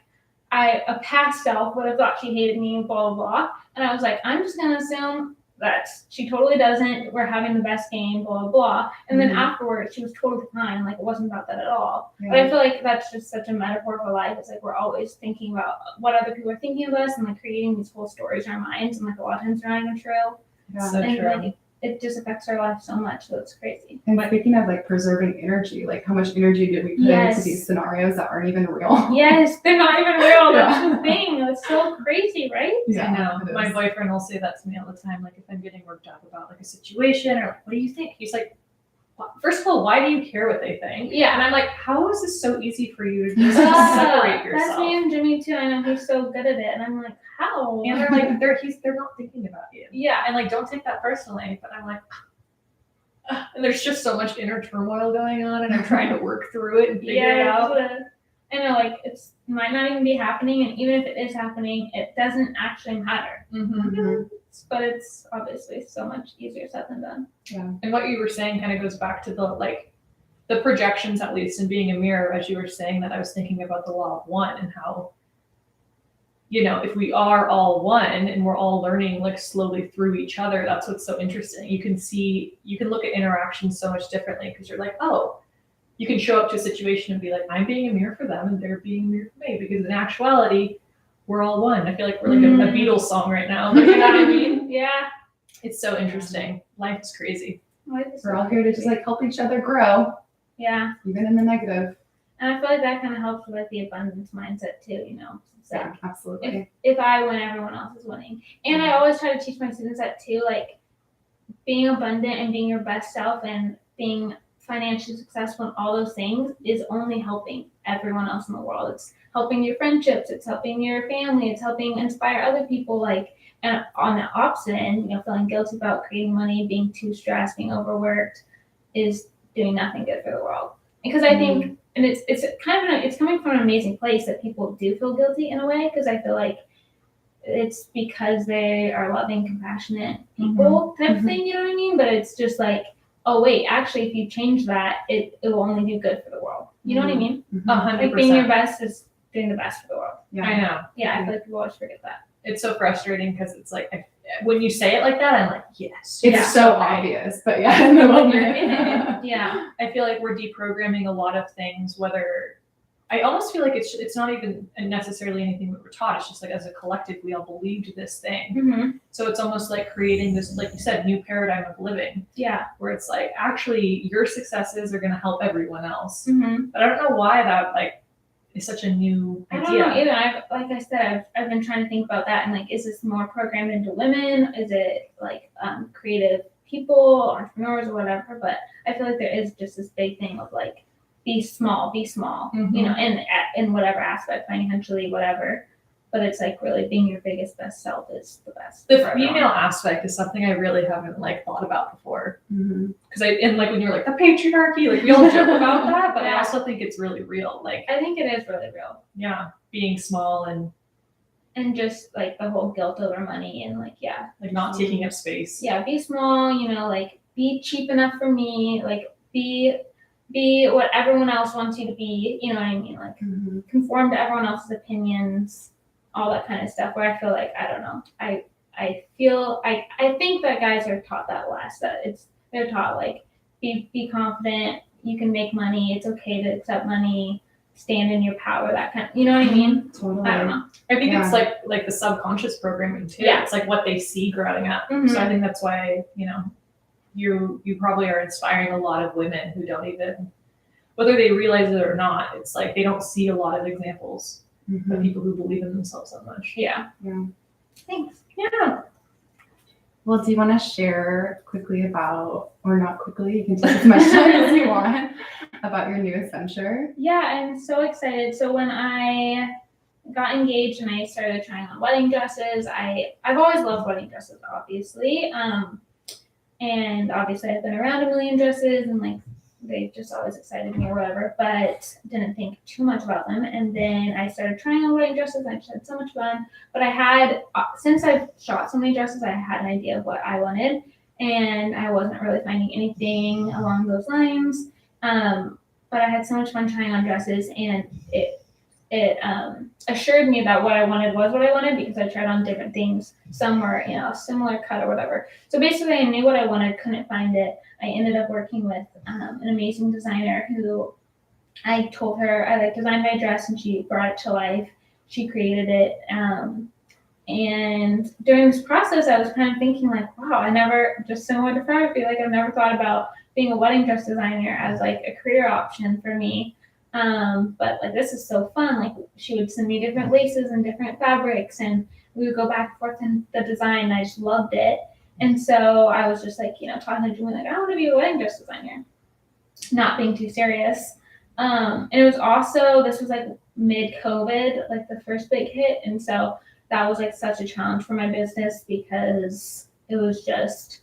Speaker 3: a past self would have thought she hated me, blah, blah, blah. And I was like, I'm just gonna assume that she totally doesn't, we're having the best game, blah, blah, blah. And then afterwards, she was totally fine, like it wasn't about that at all.
Speaker 2: Yeah.
Speaker 3: But I feel like that's just such a metaphor for life. It's like we're always thinking about what other people are thinking of us and like creating these whole stories in our minds, and like a lot of times they're not even true.
Speaker 2: Yeah.
Speaker 1: So
Speaker 3: And
Speaker 1: true.
Speaker 3: like it just affects our life so much, so it's crazy.
Speaker 2: And speaking of like preserving energy, like how much energy did we put
Speaker 3: Yes.
Speaker 2: into these scenarios that aren't even real?
Speaker 3: Yes, they're not even real. That's
Speaker 2: Yeah.
Speaker 3: the thing. It's so crazy, right?
Speaker 2: Yeah,
Speaker 1: I know.
Speaker 2: it
Speaker 1: My
Speaker 2: is.
Speaker 1: boyfriend will say that to me all the time. Like if I'm getting worked up about like a situation or like, what do you think? He's like, first of all, why do you care what they think?
Speaker 3: Yeah.
Speaker 1: And I'm like, how is this so easy for you to just separate yourself?
Speaker 3: That's me and Jimmy too. I know he's so good at it, and I'm like, how?
Speaker 1: And they're like, they're not thinking about you.
Speaker 3: Yeah.
Speaker 1: And like, don't take that personally. But I'm like, and there's just so much inner turmoil going on, and I'm trying to work through it and figure it out.
Speaker 3: I know, like it's might not even be happening, and even if it is happening, it doesn't actually matter.
Speaker 2: Mhm.
Speaker 3: But it's obviously so much easier said than done.
Speaker 1: And what you were saying kind of goes back to the projections, at least, in being a mirror. As you were saying that, I was thinking about the law of one and how, if we are all one and we're all learning like slowly through each other, that's what's so interesting. You can look at interactions so much differently because you're like, oh, you can show up to a situation and be like, I'm being a mirror for them and they're being a mirror for me, because in actuality, we're all one. I feel like we're like a Beatles song right now. Like, you know what I mean?
Speaker 3: Yeah.
Speaker 1: It's so interesting. Life is crazy.
Speaker 2: We're all here to just like help each other grow,
Speaker 3: Yeah.
Speaker 2: even in the negative.
Speaker 3: And I feel like that kind of helps with like the abundance mindset too, It's like,
Speaker 2: Yeah, absolutely.
Speaker 3: if I win, everyone else is winning. And I always try to teach my students that too, like being abundant and being your best self and being financially successful and all those things is only helping everyone else in the world. It's helping your friendships, it's helping your family, it's helping inspire other people. Like, and on the opposite end, feeling guilty about creating money, being too stressed, being overworked is doing nothing good for the world. Because I think, and it's kind of it's coming from an amazing place that people do feel guilty in a way, because I feel like it's because they are loving, compassionate people type of thing, you know what I mean? But it's just like, oh wait, actually, if you change that, it will only do good for the world. You know what I mean?
Speaker 1: 100%.
Speaker 3: Like being your best is doing the best for the world.
Speaker 2: Yeah.
Speaker 1: I know.
Speaker 3: Yeah, I feel like people always forget that.
Speaker 1: It's so frustrating because it's like, when you say it like that, I'm like, yes.
Speaker 2: It's
Speaker 1: yeah,
Speaker 2: so
Speaker 1: right.
Speaker 2: obvious, but yeah, in the
Speaker 1: When
Speaker 2: moment.
Speaker 1: you're in it,
Speaker 3: Yeah.
Speaker 1: I feel like we're deprogramming a lot of things, whether I almost feel like it's not even necessarily anything we were taught. It's just like as a collective, we all believed this thing.
Speaker 3: Mm-hmm.
Speaker 1: So it's almost like creating this, like you said, new paradigm of living,
Speaker 3: Yeah.
Speaker 1: where it's like, actually, your successes are going to help everyone else.
Speaker 3: Mm-hmm.
Speaker 1: But I don't know why that is such a new
Speaker 3: I
Speaker 1: idea.
Speaker 3: don't know either. Like I said, I've been trying to think about that, and like, is this more programmed into women? Is it like creative people, entrepreneurs, or whatever? But I feel like there is just this big thing of like, be small, in whatever aspect, financially, whatever. But it's like really being your biggest best self is the best.
Speaker 1: The
Speaker 3: for everyone.
Speaker 1: female aspect is something I really haven't thought about before.
Speaker 2: Mhm.
Speaker 1: Because when you're like the patriarchy, like we all joke about that, but I
Speaker 3: Yeah.
Speaker 1: also think it's really real. Like,
Speaker 3: I think it is really real.
Speaker 1: yeah, being small and
Speaker 3: just like the whole guilt over money and like, yeah.
Speaker 1: like not taking up space.
Speaker 3: Yeah, be small, like be cheap enough for me, like be what everyone else wants you to be, you know what I mean? Like
Speaker 2: Mhm.
Speaker 3: conform to everyone else's opinions, all that kind of stuff, where I feel like, I don't know, I think that guys are taught that less, that they're taught like, be confident, you can make money, it's okay to accept money, stand in your power, that kind of, you know what I mean?
Speaker 2: Totally.
Speaker 3: I don't know.
Speaker 1: I think
Speaker 2: Yeah.
Speaker 1: it's like the subconscious programming too.
Speaker 3: Yeah.
Speaker 1: It's like what they see growing up.
Speaker 3: Mhm.
Speaker 1: So I think that's why, you probably are inspiring a lot of women who don't even whether they realize it or not, it's like they don't see a lot of examples of people who believe in themselves so much.
Speaker 3: Yeah.
Speaker 1: Thanks. Yeah.
Speaker 2: Well, do you want to share quickly about, or not quickly, you can take as much time as you want, about your newest venture?
Speaker 3: Yeah, I'm so excited. So when I got engaged and I started trying on wedding dresses, I've always loved wedding dresses, obviously. And obviously I've been around a million dresses and like they just always excited me or whatever, but didn't think too much about them. And then I started trying on wedding dresses. I just had so much fun. But I had, since I've shot so many dresses, I had an idea of what I wanted, and I wasn't really finding anything along those lines. But I had so much fun trying on dresses, and it assured me that what I wanted was what I wanted, because I tried on different things. Some were, you know, similar cut or whatever. So basically I knew what I wanted, couldn't find it. I ended up working with an amazing designer who I told her I like designed my dress, and she brought it to life. She created it. And during this process, I was kind of thinking like, wow, I never, just similar to photography, like I've never thought about being a wedding dress designer as like a career option for me. But like, this is so fun. Like, she would send me different laces and different fabrics, and we would go back and forth in the design. I just loved it. And so I was just like, you know, talking to Julie, like, I want to be a wedding dress designer, not being too serious. And it was also, this was like mid-COVID, like the first big hit. And so that was like such a challenge for my business, because it was just,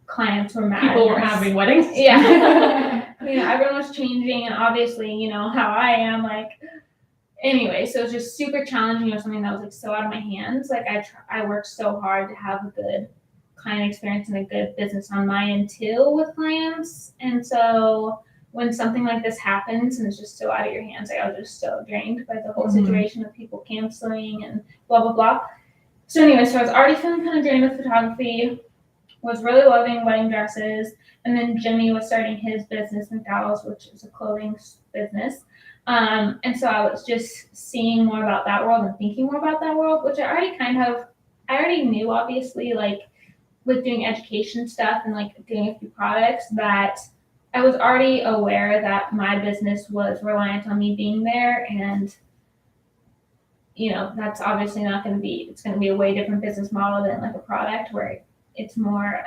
Speaker 3: clients were mad.
Speaker 1: People were having weddings.
Speaker 3: Yeah. You know, everyone was changing, and obviously, you know, how I am, like, anyway, so it was just super challenging. It was something that was like so out of my hands. Like I worked so hard to have a good client experience and a good business on my end too with clients. And so when something like this happens and it's just so out of your hands, like I was just so drained by the whole situation of people canceling and blah, blah, blah. So anyway, so I was already feeling kind of drained with photography, was really loving wedding dresses. And then Jimmy was starting his business, McDowell's, which is a clothing business. And so I was just seeing more about that world and thinking more about that world, which I already knew, obviously, like with doing education stuff and like doing a few products, that I was already aware that my business was reliant on me being there. And, you know, that's obviously not going to be, it's going to be a way different business model than like a product where it's more,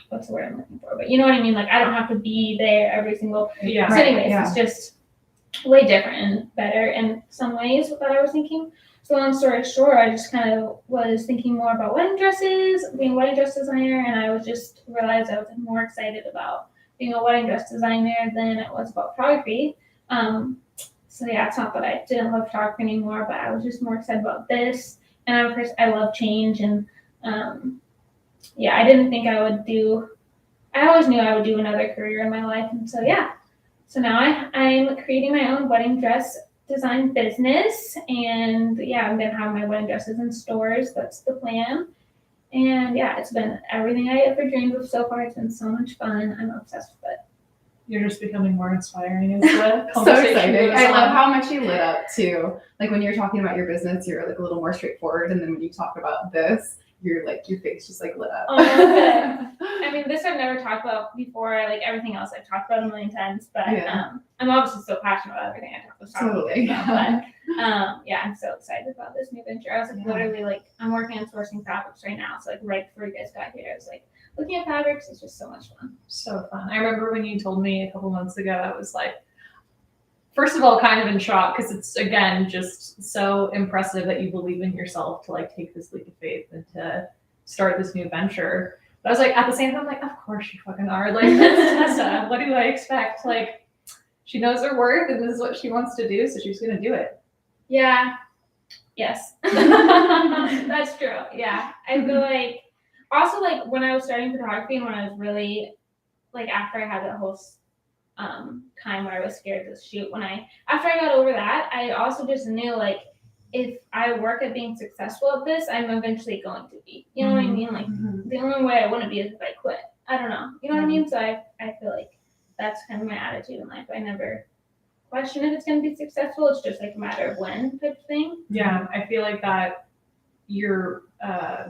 Speaker 3: what's the word I'm looking for? But you know what I mean? Like, I don't have to be there every single.
Speaker 1: Yeah.
Speaker 3: So anyways, It's just way different and better in some ways that I was thinking. So long story short, I just kind of was thinking more about wedding dresses, being a wedding dress designer, and I was just realized I was more excited about being a wedding dress designer than it was about photography. So yeah, it's not that I didn't love photography anymore, but I was just more excited about this. And of course, I love change, and yeah, I didn't think I always knew I would do another career in my life. And so, yeah. So now I'm creating my own wedding dress design business. And yeah, I'm going to have my wedding dresses in stores. That's the plan. And yeah, it's been everything I ever dreamed of so far. It's been so much fun. I'm obsessed with it.
Speaker 1: You're just becoming more inspiring as the
Speaker 2: So
Speaker 1: conversation
Speaker 2: exciting.
Speaker 1: goes
Speaker 2: I
Speaker 1: on.
Speaker 2: love how much you lit up too. Like when you're talking about your business, you're like a little more straightforward. And then when you talk about this, you're like, your face just like lit up.
Speaker 3: Oh, okay. I mean, this I've never talked about before. Like everything else I've talked about a million times, but I'm obviously so passionate about everything I talk about.
Speaker 2: Totally.
Speaker 3: But yeah, I'm so excited about this new venture. I was like, literally, like, I'm working on sourcing fabrics right now. So like right before you guys got here, I was like, looking at fabrics is just so much fun.
Speaker 1: So fun. I remember when you told me a couple months ago, I was like, first of all, kind of in shock, because it's, again, just so impressive that you believe in yourself to like take this leap of faith and to start this new venture. But I was like, at the same time, like, of course you fucking are. Like, that's Tessa. What do I expect? Like, she knows her worth and this is what she wants to do, so she's going to do it.
Speaker 3: Yeah. Yes. That's true. Yeah. I feel like, also, like, when I was starting photography and when I was really, like, after I had that whole time where I was scared to shoot, after I got over that, I also just knew, like, if I work at being successful at this, I'm eventually going to be. You know what I mean? Like, the only way I wouldn't be is if I quit. I don't know. You know what I mean? So I feel like that's kind of my attitude in life. I never question if it's going to be successful. It's just, like, a matter of when type of thing.
Speaker 1: Yeah, I feel like that you're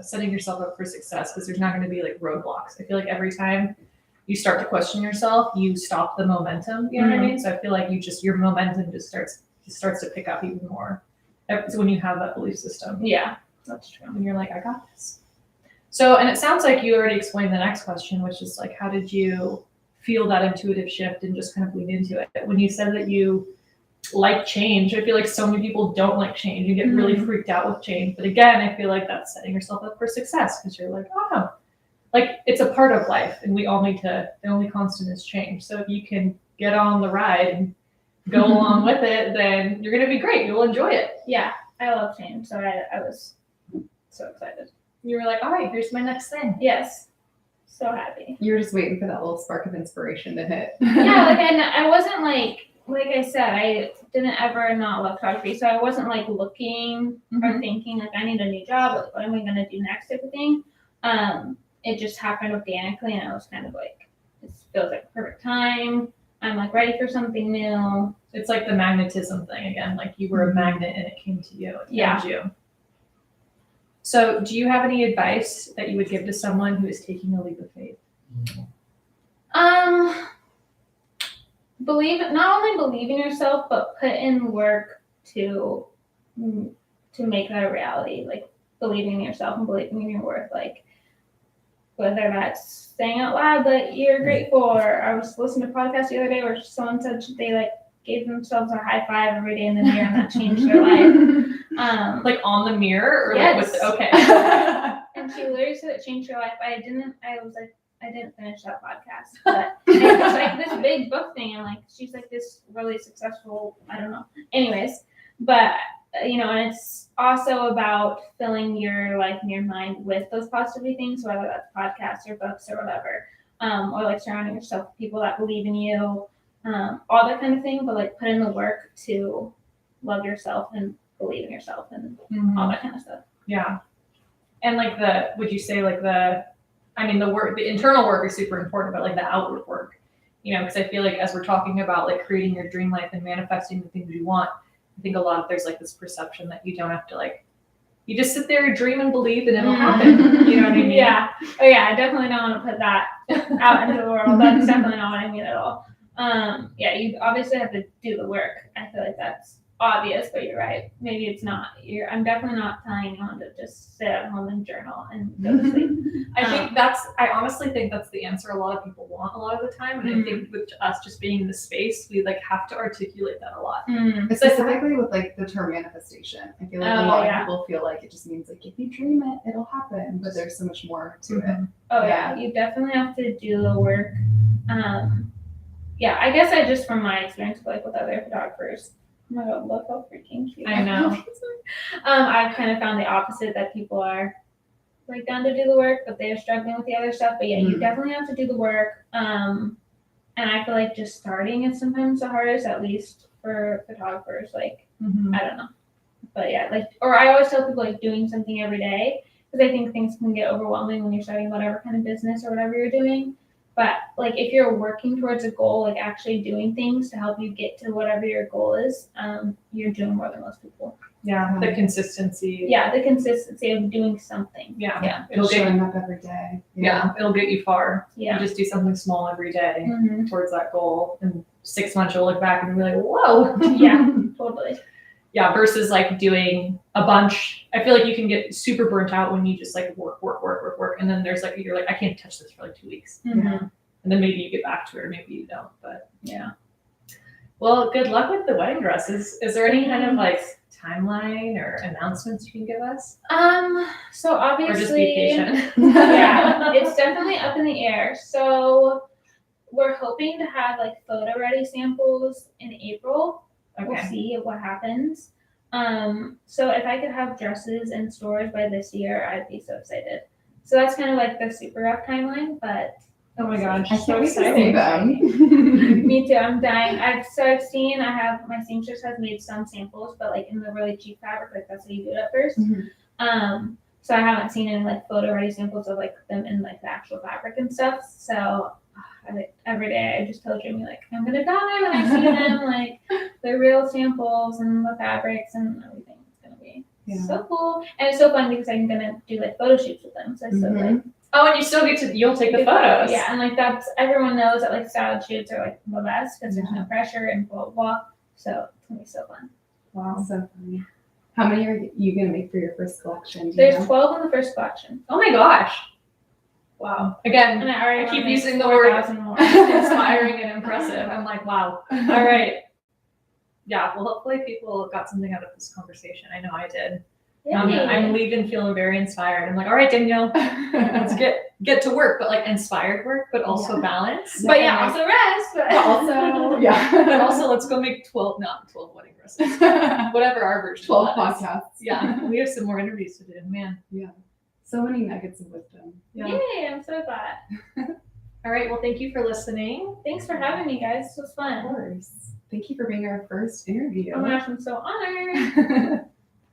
Speaker 1: setting yourself up for success, because there's not going to be, like, roadblocks. I feel like every time you start to question yourself, you stop the momentum. You know what I mean? So I feel like your momentum just starts to pick up even more. It's when you have that belief system.
Speaker 3: Yeah, that's true.
Speaker 1: And you're like, I got this. So, and it sounds like you already explained the next question, which is like, how did you feel that intuitive shift and just kind of lean into it? When you said that you like change, I feel like so many people don't like change. You get really freaked out with change. But again, I feel like that's setting yourself up for success because you're like, oh, like it's a part of life and we all need the only constant is change. So if you can get on the ride and go along with it, then you're going to be great. You'll enjoy it.
Speaker 3: Yeah, I love change. So I was so excited.
Speaker 1: You were like, all right, here's my next thing.
Speaker 3: Yes. So happy.
Speaker 2: You were just waiting for that little spark of inspiration to hit.
Speaker 3: Yeah, like I wasn't like I said, I didn't ever not love photography. So I wasn't like looking or thinking like I need a new job, like what am I gonna do next type of thing. It just happened organically and I was kind of like, this feels like a perfect time. I'm like ready for something new.
Speaker 1: It's like the magnetism thing again, like you were a magnet and it came to you. It found you. So do you have any advice that you would give to someone who is taking a leap of faith?
Speaker 3: Not only believe in yourself, but put in work to make that a reality. Like believing in yourself and believing in your worth. Like whether that's saying out loud that you're grateful, or I was listening to a podcast the other day where someone said they like gave themselves a high five every day in the mirror and that changed their life.
Speaker 1: Like on the mirror or
Speaker 3: yes.
Speaker 1: like with okay.
Speaker 3: And she literally said it changed her life. I didn't finish that podcast, but it's like this big book thing, and like she's like this really successful, I don't know. Anyways, but and it's also about filling your life and your mind with those positive things, whether that's podcasts or books or whatever, or like surrounding yourself with people that believe in you, all that kind of thing. But like put in the work to love yourself and believe in yourself and all that kind of stuff.
Speaker 1: Yeah. And like would you say like the work, the internal work is super important, but like the outward work, because I feel like as we're talking about like creating your dream life and manifesting the things you want, I think there's like this perception that you don't have to like, you just sit there and dream and believe and it'll happen. You know what I mean?
Speaker 3: Yeah. Oh yeah, I definitely don't want to put that out into the world. That's definitely not what I mean at all. Yeah, you obviously have to do the work. I feel like that's obvious, but you're right. Maybe it's not. I'm definitely not telling anyone to just sit at home and journal and go to sleep.
Speaker 1: I honestly think that's the answer a lot of people want a lot of the time. And I think with us just being in the space, we like have to articulate that a lot.
Speaker 2: Specifically with like the term manifestation. I feel like a lot of people feel like it just means like if you dream it, it'll happen. But there's so much more to it.
Speaker 3: Oh yeah, you definitely have to do the work. Yeah, I guess I just from my experience like with other photographers. Oh my god, look how freaking cute.
Speaker 1: I know.
Speaker 3: I've kind of found the opposite, that people are like down to do the work, but they're struggling with the other stuff. But yeah, you definitely have to do the work. And I feel like just starting is sometimes the hardest, at least for photographers. Like, I don't know. But yeah, like, or I always tell people like doing something every day, because I think things can get overwhelming when you're starting whatever kind of business or whatever you're doing. But like if you're working towards a goal, like actually doing things to help you get to whatever your goal is, you're doing more than most people.
Speaker 1: Yeah, the consistency.
Speaker 3: Yeah, the consistency of doing something.
Speaker 1: Yeah.
Speaker 2: It'll showing up every day.
Speaker 1: Yeah, it'll get you far.
Speaker 3: Yeah.
Speaker 1: You just do something small every day towards that goal, and 6 months you'll look back and be like, whoa.
Speaker 3: Yeah, totally.
Speaker 1: Yeah, versus like doing a bunch. I feel like you can get super burnt out when you just like work. And then there's like, you're like, I can't touch this for like 2 weeks. And then maybe you get back to it or maybe you don't, but yeah. Well, good luck with the wedding dresses. Is there any kind of like timeline or announcements you can give us?
Speaker 3: So obviously,
Speaker 1: or just be patient.
Speaker 3: Yeah, it's definitely up in the air. So we're hoping to have like photo ready samples in April.
Speaker 1: Okay.
Speaker 3: We'll see what happens. So if I could have dresses in stores by this year, I'd be so excited. So that's kind of like the super rough timeline, but
Speaker 1: oh my gosh,
Speaker 2: I can't wait to see
Speaker 1: them.
Speaker 3: Me too, I'm dying. I've seen, my seamstress has made some samples, but like in the really cheap fabric, like that's how you do it at first. So I haven't seen any like photo ready samples of like them in like the actual fabric and stuff. So every day I just tell Jimmy like I'm gonna die when I see them, like the real samples and the fabrics and everything. It's gonna be so cool, and it's so fun because I'm gonna do like photo shoots with them. So it's so like
Speaker 1: Oh, and you still you'll take the
Speaker 3: Good
Speaker 1: photos.
Speaker 3: Yeah, and like that's everyone knows that like styled shoots are like the best because there's no pressure and blah blah blah. So it's gonna be so fun.
Speaker 1: Wow.
Speaker 2: So funny. How many are you gonna make for your first collection? Do you
Speaker 3: There's
Speaker 2: know?
Speaker 3: 12 in the first collection.
Speaker 1: Oh my gosh. Wow. Again,
Speaker 3: And I already
Speaker 1: I keep
Speaker 3: wanna make
Speaker 1: using the word
Speaker 3: 4,000 more.
Speaker 1: inspiring and impressive. I'm like, wow. All right. Yeah. Well, hopefully people got something out of this conversation. I know I did.
Speaker 3: Yay.
Speaker 1: I'm leaving feeling very inspired. I'm like, all right, Danielle, let's get to work, but like inspired work, but also balance.
Speaker 3: But
Speaker 1: And,
Speaker 3: yeah,
Speaker 1: like,
Speaker 3: also rest. But
Speaker 2: Also, yeah.
Speaker 1: but also let's go make 12 wedding dresses. Whatever our version.
Speaker 2: 12
Speaker 1: of that is.
Speaker 2: podcasts.
Speaker 1: Yeah. We have some more interviews to do, man.
Speaker 2: So many nuggets of wisdom.
Speaker 1: Yeah.
Speaker 3: yay, I'm so glad.
Speaker 1: All right. Well, thank you for listening.
Speaker 3: Thanks for having me, guys. This was
Speaker 2: Of
Speaker 3: fun.
Speaker 2: course. Thank you for being our first interview.
Speaker 3: Oh my gosh, I'm so honored.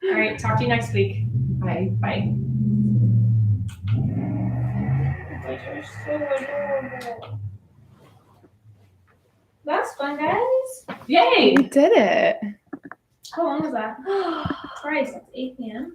Speaker 1: All right. Talk to you next week.
Speaker 2: Bye.
Speaker 1: Bye.
Speaker 3: You're so adorable. That's fun, guys.
Speaker 1: Yay.
Speaker 2: We did it.
Speaker 3: How long was that? Christ, it's 8 p.m.